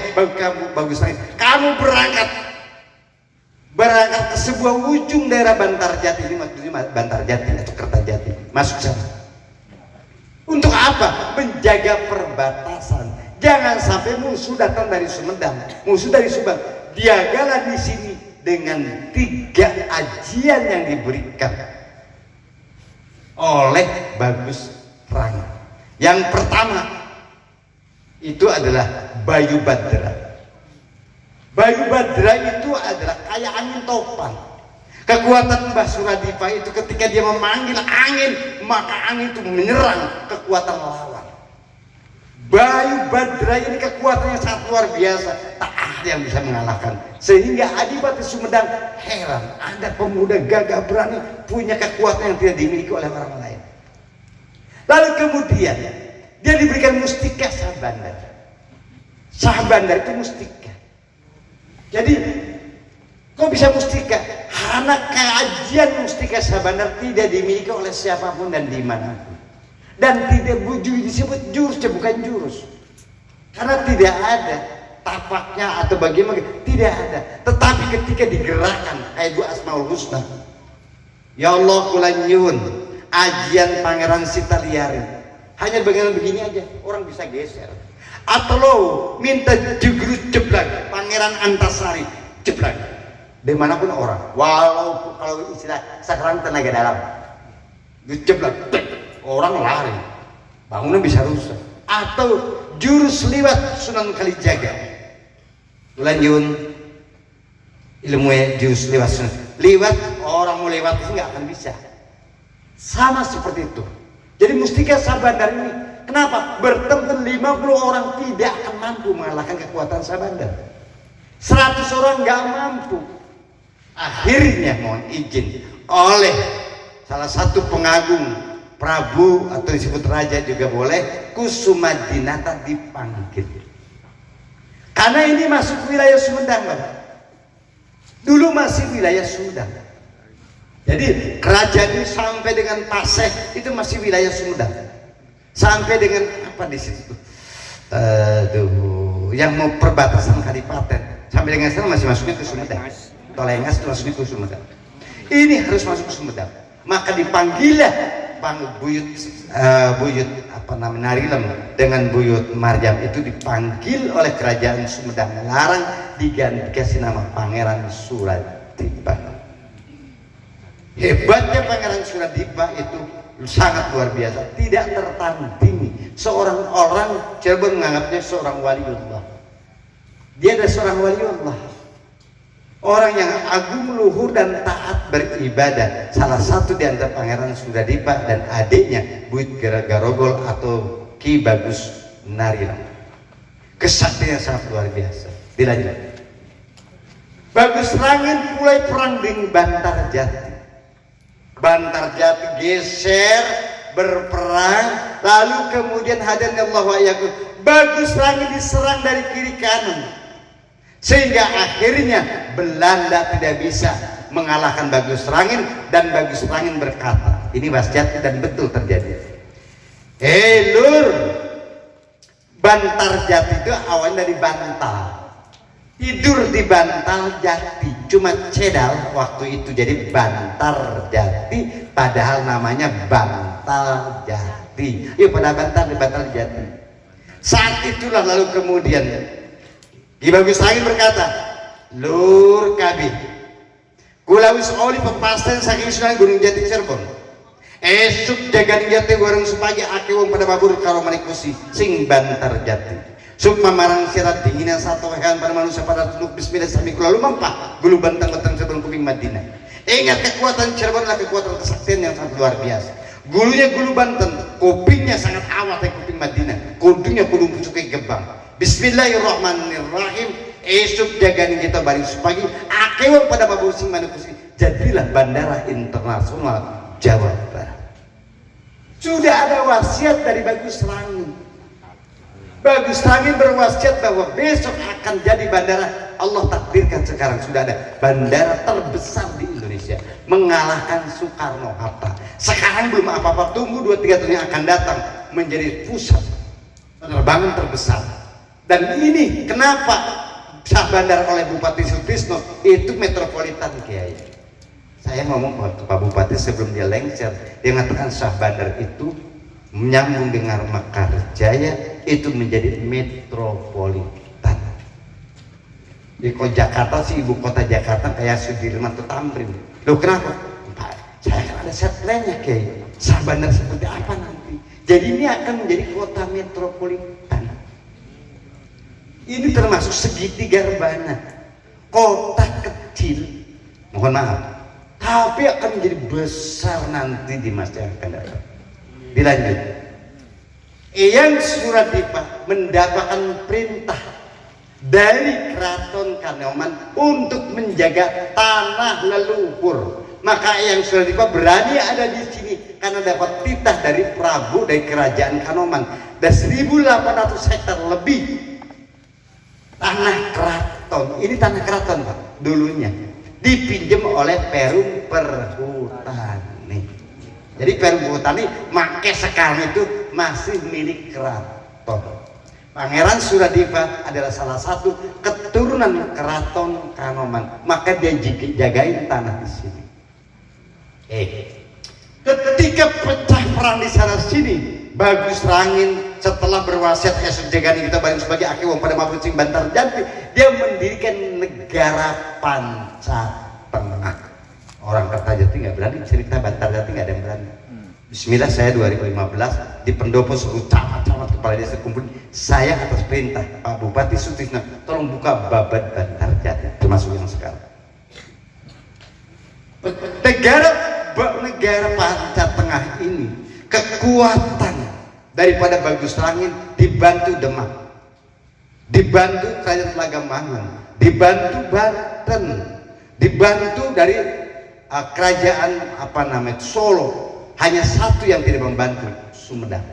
Bagus Rangin, kamu berangkat ke sebuah ujung daerah Bantarjati. Ini maksudnya Bantarjati atau Kertajati, masuk sana. Untuk apa? Menjaga perbatasan. Jangan sampai musuh datang dari Sumedang, musuh dari Subang. Diagalah di sini dengan 3 ajian yang diberikan oleh Bagus Rangi. Yang pertama itu adalah Bayu Badra. Bayu Badra itu adalah kayak angin topan. Kekuatan Mbah Suradipa itu ketika dia memanggil angin, maka angin itu menyerang kekuatan lawan. Bayu Badra ini kekuatannya sangat luar biasa, tak ada yang bisa mengalahkan. Sehingga Adipati Sumedang heran, ada pemuda gagah berani punya kekuatan yang tidak dimiliki oleh orang lain. Lalu kemudian dia diberikan mustika Sabandar. Sabandar itu mustika. Jadi kok bisa mustika? Karena kajian mustika Sabandar tidak dimiliki oleh siapapun dan dimanapun. Dan tidak disebut jurus, bukan jurus. Karena tidak ada tapaknya atau bagaimana, tidak ada. Tetapi ketika digerakkan kayak dua Asmaul Husna, ya Allah kula nyuwun ajian Pangeran Sitaliari, hanya bagian begini aja orang bisa geser. Atau lo minta jurus jeblak Pangeran Antasari, jeblak dimanapun orang, walaupun kalau istilah sekarang tenaga dalam, jeblak orang lari, bangunan bisa rusak. Atau jurus liwat Sunan Kalijaga, lanjut ilmu jurus liwat Sunan, liwat orang mau lewat itu nggak akan bisa. Sama seperti itu. Jadi mustika Sabandar ini kenapa bertempur 50 orang tidak akan mampu mengalahkan kekuatan Sabandar. 100 orang nggak mampu. Akhirnya mohon izin oleh salah satu pengagung Prabu atau disebut raja juga boleh, Kusumadinata dipanggil. Karena ini masuk wilayah Sumedang, Bapak. Dulu masih wilayah Sumedang. Jadi kerajaan ini sampai dengan Paseh itu masih wilayah Sumedang. Sampai dengan apa di situ? Yang mau perbatasan Kadipaten. Sampai dengan sana masih masuknya ke Sumedang. Tolengas itu masuknya ke Sumedang. Ini harus masuk ke Sumedang. Maka dipanggillah Buyut apa namanya Narilem dengan Buyut Marjam itu dipanggil oleh kerajaan Sumedang, larang diganti kasih nama Pangeran Suradipa. Hebatnya Pangeran Suradipa itu sangat luar biasa, tidak tertandingi. Seorang orang Cirebon menganggapnya seorang waliullah. Dia adalah seorang waliullah, orang yang agung, luhur dan taat beribadah. Salah satu di antara Pangeran Suradipa dan adiknya Buyut Garogol atau Ki Bagus Narilem. Kesaktiannya sangat luar biasa. Dilanjut. Bagus Rangin mulai perang dengan Bantar Jati. Bantar Jati geser berperang, lalu kemudian hadirnya Allah wa yakum. Bagus Rangin diserang dari kiri kanan, sehingga akhirnya Belanda tidak bisa mengalahkan Bagus Rangin, dan Bagus Rangin berkata, ini Jati dan betul terjadi. Lur, Bantar Jati itu awalnya dari bantal, tidur di bantal Jati, cuma cedal waktu itu jadi Bantar Jati, padahal namanya Bantal Jati. Iya, pada bantal di bantal Jati. Saat itulah lalu kemudian Ki Bagus Rangin berkata, Lur kabeh kula wis oli pepasten saking Sunan Gunung Jati Cirebon. Esuk jagan jati warung supaya ake wong pada babur karo manikusi sing Bantar Jati. Sukma marang sirat dinginan satu wehan pada manusia pada tunduk bismillah sami kula lumampah gulu bantang-bantang sebelum kuping Madinah. Ingat kekuatan Cirebon adalah kekuatan kesaktian yang sangat luar biasa. Gulunya gulu Banten, kupingnya sangat awat kayak kuping Madinah, kudungnya kudu pucukai gebang. Bismillahirrahmanirrahim. Esok jagain kita balik supaya akewang pada babur sing manikusi jadilah bandara internasional Jawa Barat. Sudah ada wasiat dari Bagus Rangin. Bagus Rangin berwasiat bahwa besok akan jadi bandara. Allah takdirkan sekarang sudah ada bandara terbesar di Indonesia, mengalahkan Soekarno Hatta. Sekarang belum apa-apa, tunggu 2-3 tahun yang akan datang menjadi pusat penerbangan terbesar. Dan ini kenapa sah bandar oleh Bupati Sutisno itu metropolitan Kiai. Saya ngomong ke Pak Bupati sebelum dia lengser, dia mengatakan sah bandar itu menyambung dengan Mekarjaya itu menjadi metropolitan. Di Jakarta sih ibu kota Jakarta kayak Sudirman atau Tamrin. Loh kenapa? Pak, saya kan ada ada set plan-nya kayak Sabandar seperti apa nanti. Jadi ini akan menjadi kota metropolitan. Ini termasuk segitiga rebana, kota kecil, mohon maaf, tapi akan menjadi besar nanti di masa yang akan datang. Dilanjut, Eyang Suradipa mendapatkan perintah dari Keraton Kanoman untuk menjaga tanah leluhur. Maka Eyang Suradipa berani ada di sini karena dapat titah dari Prabu dari Kerajaan Kanoman dan 1.800 hektar lebih tanah keraton. Ini tanah keraton Pak dulunya, dipinjam oleh Perum Perhutani. Jadi Perum Perhutani make sekarang itu masih milik keraton. Pangeran Suradipa adalah salah satu keturunan Keraton Kanoman, maka dia jagain tanah di sini. Ketika pecah perang di sana sini, Bagus Rangin setelah berwasiat esok jagani kita balik sebagai aki wong pada mabuk sing Bantar Janti, dia mendirikan negara Pancatengah. Orang Kertajati nggak berani cerita, Bantar Janti nggak ada yang berani. Bismillah, saya 2015 di pendopo seluruh camat-camat kepala desa kumpul, saya atas perintah Pak Bupati Sutisna tolong buka babat Bantar Janti termasuk yang sekarang. Negara Pancatengah ini kekuatan daripada Bagus Rangin dibantu Demak, dibantu Kerajaan Telaga Mangun, dibantu Banten, dibantu dari kerajaan Solo. Hanya satu yang tidak membantu, Sumedang.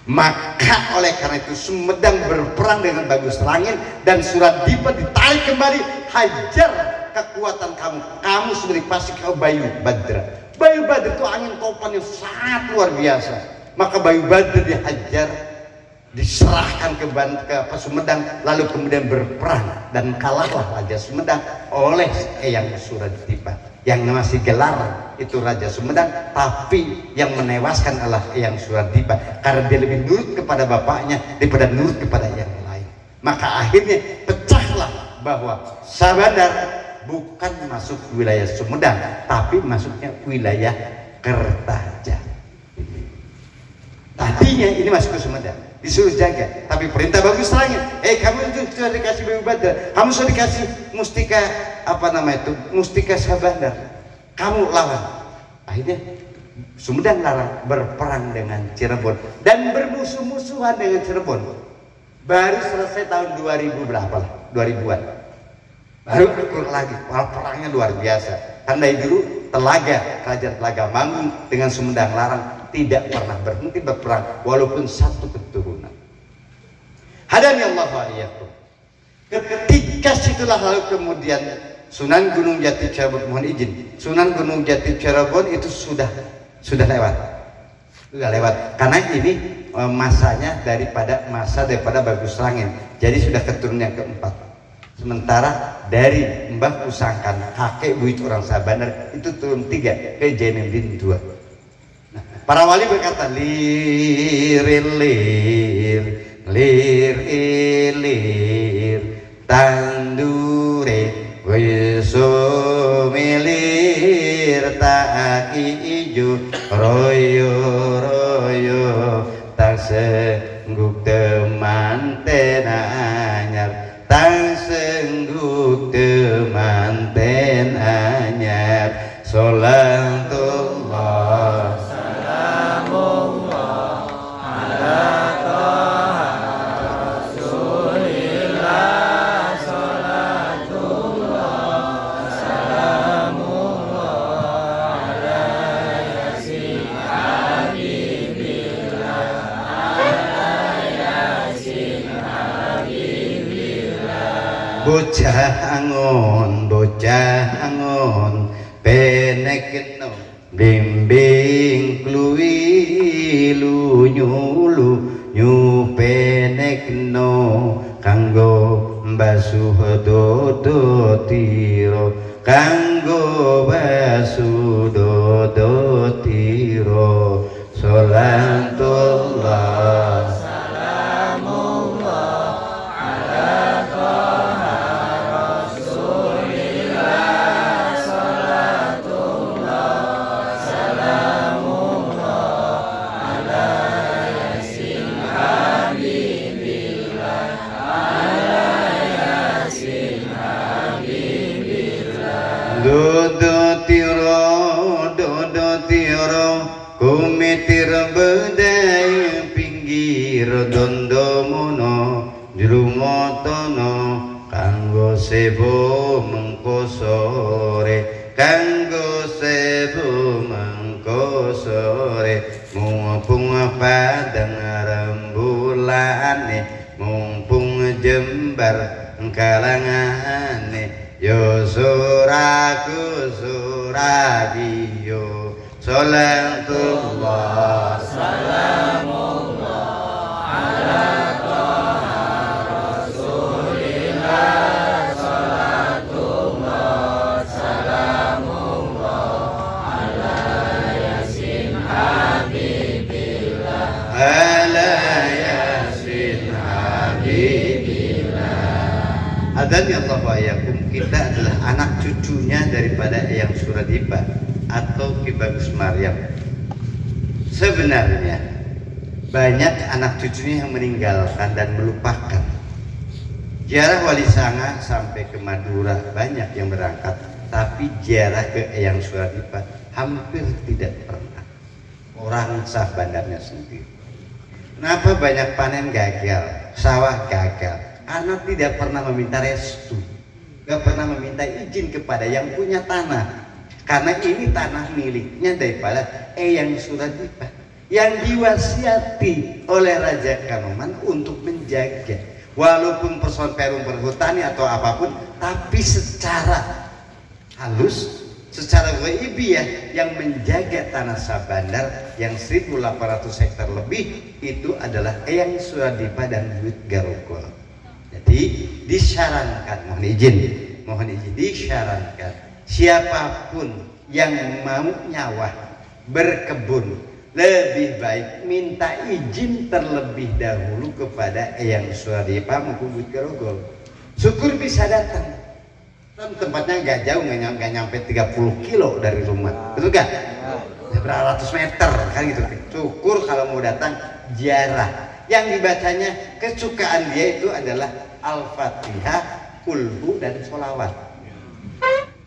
Maka oleh karena itu Sumedang berperang dengan Bagus Rangin dan Suradipa ditarik kembali, hajar kekuatan kamu sebagai pasti kau Bayu Badra. Bayu Badra itu angin topan yang sangat luar biasa. Maka Bayu Badra dihajar, diserahkan ke Sumedang, lalu kemudian berperang dan kalahlah Raja Sumedang oleh Eyang Suradipa. Yang masih gelar itu Raja Sumedang, tapi yang menewaskan adalah Eyang Suradipa karena dia lebih nurut kepada bapaknya daripada nurut kepada yang lain. Maka akhirnya pecahlah bahwa Sabandar bukan masuk wilayah Sumedang, tapi masuknya wilayah Kertajati. Tadinya ini masuk ke Sumedang, disuruh jaga, tapi perintah Bagus Rangin, kamu itu sudah dikasih Bayu Badra, kamu sudah dikasih mustika mustika Sabandar, kamu lawan. Akhirnya Sumedang larang berperang dengan Cirebon dan bermusuh-musuhan dengan Cirebon. Baru selesai tahun 2000 berapa lah, 2000-an. Baru akur lagi, perangnya luar biasa. Karena dulu Kerajaan Telaga Mangun dengan Sumedang Larang tidak pernah berhenti berperang walaupun satu keturunan. Hadani Allah wa iyyakum. Ketika situlah lalu kemudian Sunan Gunung Jati Cirebon, mohon izin, Sunan Gunung Jati Cirebon itu sudah lewat. Sudah lewat. Karena ini masanya daripada Bagus Rangin. Jadi sudah keturunan yang keempat. Sementara dari Mbah Kusangkan, kakek buyut orang Sabandar itu turun 3 ke Jainuddin 2. Nah, para wali berkata lir tandure wis milir tak ijo royo tak sengguk temanten anyar, tak sengguk temanten anyar. Sholatullah salamullah ala toha rasulillah. Sholatullah salamullah ala yasin habibillah, ala yasin habibillah. Bocah angon penekno bimbing kluwi nyulu penekno kanggo basuh dodo tiro, kanggo basuh dodo tiro. Sholatullah salamullah ala toha rasulillah. Sholatullah dodo tiro kumitir bedai pinggir dondomono jrumotono kanggo sebo mengko sore kanggo sebo mengko sore mumpung padang rembulane mumpung jembar kalangane yo suraku suradio salatullah salamullah ala rasulillah salatullah salamullah ala yasin habibillah ala yasin habibillah. Adhan ya Allah wa yakum, kita adalah anak cucunya daripada Eyang Suradipa atau Ki Bagus Maryam. Sebenarnya banyak anak cucunya yang meninggalkan dan melupakan. Ziarah Wali Sanga sampai ke Madura banyak yang berangkat, tapi ziarah ke Eyang Suradipa hampir tidak pernah. Orang sah bandarnya sendiri. Kenapa banyak panen gagal, sawah gagal? Karena tidak pernah meminta restu, gak pernah meminta izin kepada yang punya tanah. Karena ini tanah miliknya daripada Eyang Suradipa yang diwasiati oleh Raja Kanoman untuk menjaga. Walaupun person perum perhutani atau apapun, tapi secara halus, secara ghaibiyah yang menjaga tanah Sabandar yang 1.800 hektar lebih itu adalah Eyang Suradipa dan Buyut Garogol. Jadi disyarankan, mohon izin disyarankan siapapun yang mau nyawah berkebun lebih baik minta izin terlebih dahulu kepada Eyang Suradipa maupun Buyut Garogol. Syukur bisa datang. Kan tempatnya nggak jauh, nggak nyampe 30 kilo dari rumah, betul gak? Berapa ratus meter kan gitu. Syukur kalau mau datang ziarah. Yang dibacanya kesukaan dia itu adalah Al-Fatihah, Kulhu dan sholawat.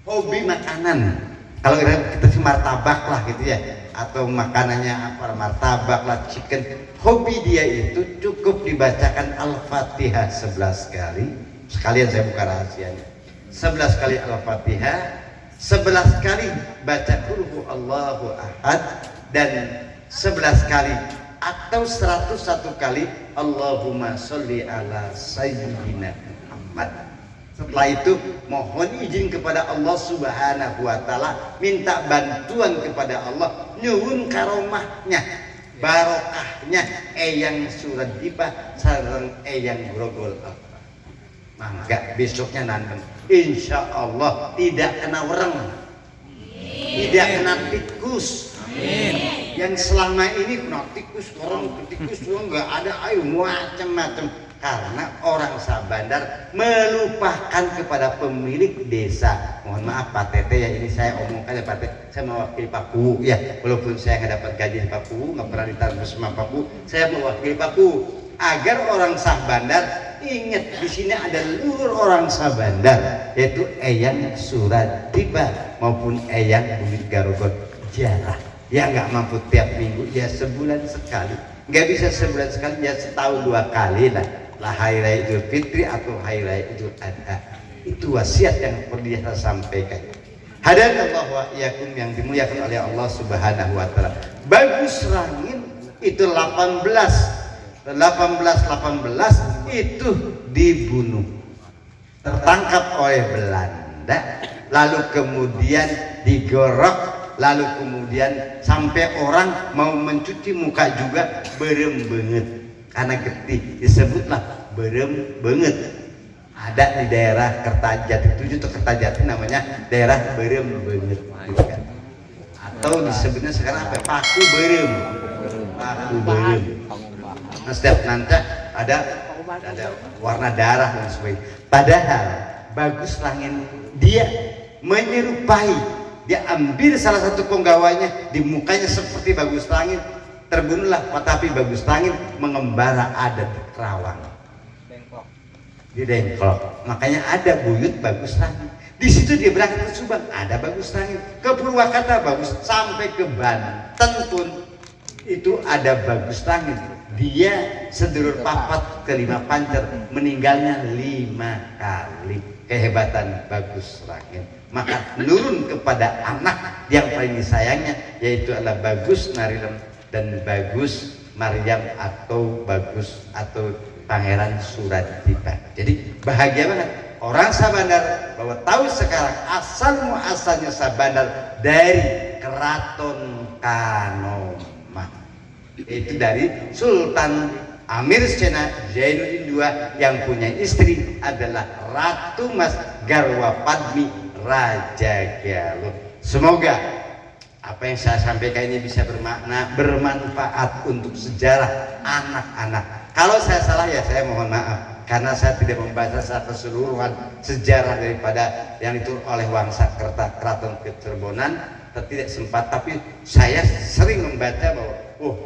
Hobi makanan, kalau kita sih martabak lah gitu ya, atau makanannya apa, martabak lah, chicken. Hobi dia itu cukup dibacakan Al-Fatihah 11 kali. Sekalian saya buka rahasianya. 11 kali Al-Fatihah, 11 kali baca Kulhu Allahu Ahad, dan 11 kali atau 101 kali Allahumma sholli ala Sayyidina Muhammad. Setelah itu mohon izin kepada Allah Subhanahu wa Ta'ala, minta bantuan kepada Allah, nyuwun karomahnya, barokahnya Eyang Suradipa sareng Eyang Grogol. Mangga besoknya nanti insya Allah tidak kena wereng, tidak kena tikus. Yang selama ini kena tikus, orang nggak ada, ayo macam-macam. Karena orang Sabandar melupakan kepada pemilik desa. Mohon maaf Pak Tete ya, ini saya omongkan ya Pak Tete, saya mewakili Pak Pu ya, walaupun saya nggak dapat gaji Pak Pu, nggak pernah ditaruh sama Pak Pu, saya mewakili Pak Pu agar orang Sabandar ingat di sini ada luhur orang Sabandar, yaitu Eyang Suradipa maupun Eyang Buyut Garogol. Jarah ya, nggak mampu tiap minggu ya sebulan sekali, nggak bisa sebulan sekali ya setahun 2 kali lah Hari Raya Idul Fitri atau Hari Raya Idul Adha. Itu wasiat yang perlu dia sampaikan. Hadanallahu wa iyyakum yang dimuliakan oleh Allah Subhanahu wa Ta'ala. Bagus Rangin itu 18 itu dibunuh, tertangkap oleh Belanda, lalu kemudian digorok, lalu kemudian sampai orang mau mencuci muka juga berem banget karena getih, disebutlah berem banget. Ada di daerah Kertajati 7 atau Kertajati namanya daerah berem banget gitu kan. Atau disebutnya sekarang apa? Paku berem. Paku berem. Nah, setiap nanti ada warna darah dan sebagainya. Padahal Bagus Rangin dia menyerupai, dia ambil salah satu penggawanya, di mukanya seperti Bagus Rangin, terbunuhlah. Tapi Bagus Rangin mengembara ada di Kerawang, di Dengklok. Makanya ada Buyut Bagus Rangin. Di situ dia berangkat ke Subang, ada bagus langit. Ke Purwakarta bagus, sampai ke Banten pun itu ada bagus langit. Dia sedulur papat ke 5 pancer, meninggalnya 5 kali. Kehebatan bagus langit. Maka menurun kepada anak yang paling disayangnya, yaitu adalah Bagus Narilem dan Bagus Maryam atau Bagus atau Pangeran Suradipa. Jadi bahagia banget orang Sabandar bahwa tahu sekarang asal muasalnya Sabandar dari Keraton Kanomah, itu dari Sultan Amir Sena Zainuddin II yang punya istri adalah Ratu Mas Garwa Padmi Raja Galuh. Semoga apa yang saya sampaikan ini bisa bermakna, bermanfaat untuk sejarah anak-anak. Kalau saya salah ya saya mohon maaf, karena saya tidak membaca secara keseluruhan sejarah daripada yang itu oleh Wangsa Kerta Keraton Kecerbonan, tidak sempat. Tapi saya sering membaca bahwa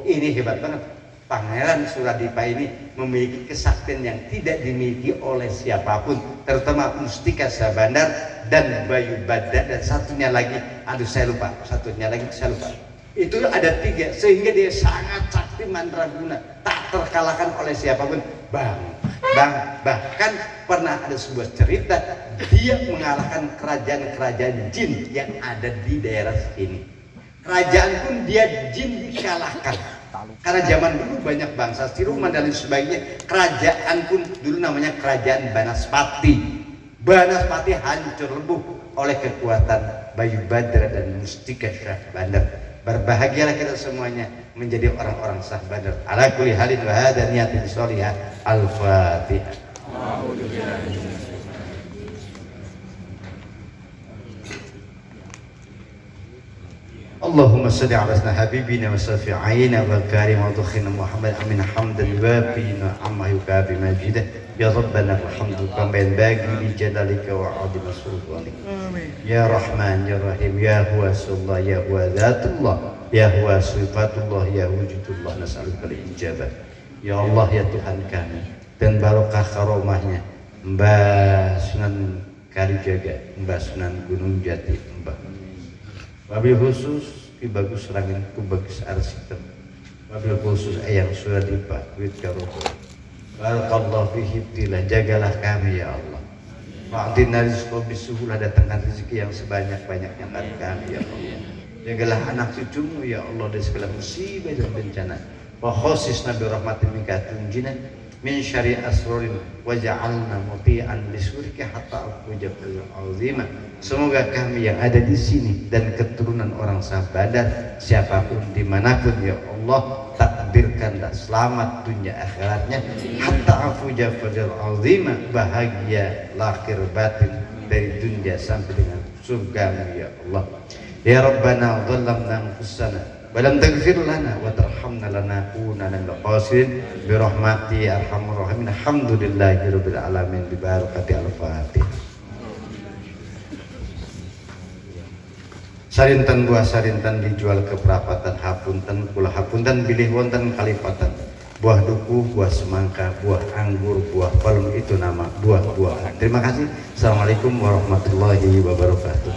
ini hebat banget, Pangeran Suradipa ini memiliki kesaktian yang tidak dimiliki oleh siapapun, terutama Mustika Sabandar dan Bayu Bada, dan satunya lagi, satunya lagi saya lupa. Itu ada 3, sehingga dia sangat sakti mandraguna, tak terkalahkan oleh siapapun. Bahkan pernah ada sebuah cerita, dia mengalahkan kerajaan-kerajaan jin yang ada di daerah sini. Kerajaan pun dia jin dikalahkan. Karena zaman dulu banyak bangsa siluman dan lain sebagainya. Kerajaan pun dulu namanya Kerajaan Banaspati. Banaspati hancur lebur oleh kekuatan Bayu Badra dan Mustika Sabandar. Berbahagialah kita semuanya menjadi orang-orang Sabandar. Ala kulli halin wa hadha niyatin sholihah. Al-Fatihah. Allahumma salli ala sayyidina habibina wa syafi'ina wa karim wa dukhina Muhammad amin hamdan wafina amma yukabi majidah ya Rabbana alhamdu kama yanbaghi li jalalika wa 'azimi sultanik. Ya Rahman ya Rahim ya huwa sullah ya huwa zatullah ya huwa sifatullah ya wujudullah, nas'aluka al-ijabah. Ya Allah ya Tuhan kami, dan barokah karomahnya Mbah Sunan Kalijaga, Mbah Sunan Gunung Jati, wabil khusus Ki Bagus Rangin, Ki Bagus Arsitek, wabil khusus Eyang Suradipa Wid Karobo. Barakallahu fihi ibtilah, jagalah kami ya Allah. Wa'adina rizqo bisuhulah, datangkan rezeki yang sebanyak-banyaknya pada kami ya Allah. Jagalah anak cucumu ya Allah dari segala musibah dan bencana. Wa khusus nabi rahmatin minka tunjina min syari asrorin waja'alna muti'an lisurika hatta al-fujafil azimah. Semoga kami yang ada di sini dan keturunan orang Sabandar, siapapun dimanapun ya Allah, takdirkanlah selamat dunia akhiratnya hatta al-fujafil azimah, bahagia lahir batin dari dunia sampai dengan surga ya Allah. Ya Rabbana dhallamna anfusana walam taghfir lana wa tarhamna lanakunanna minal khasirin bi rahmati arhamar rahimin. Alhamdulillahirabbil alamin bi barakati al-Fatihah. Sarintan buah sarintan dijual ke perapatan, hapunten kula hapunten bilih wonten kalipatan. Buah duku, buah semangka, buah anggur, buah palem, itu nama buah-buahan. Terima kasih. Assalamualaikum warahmatullahi wabarakatuh.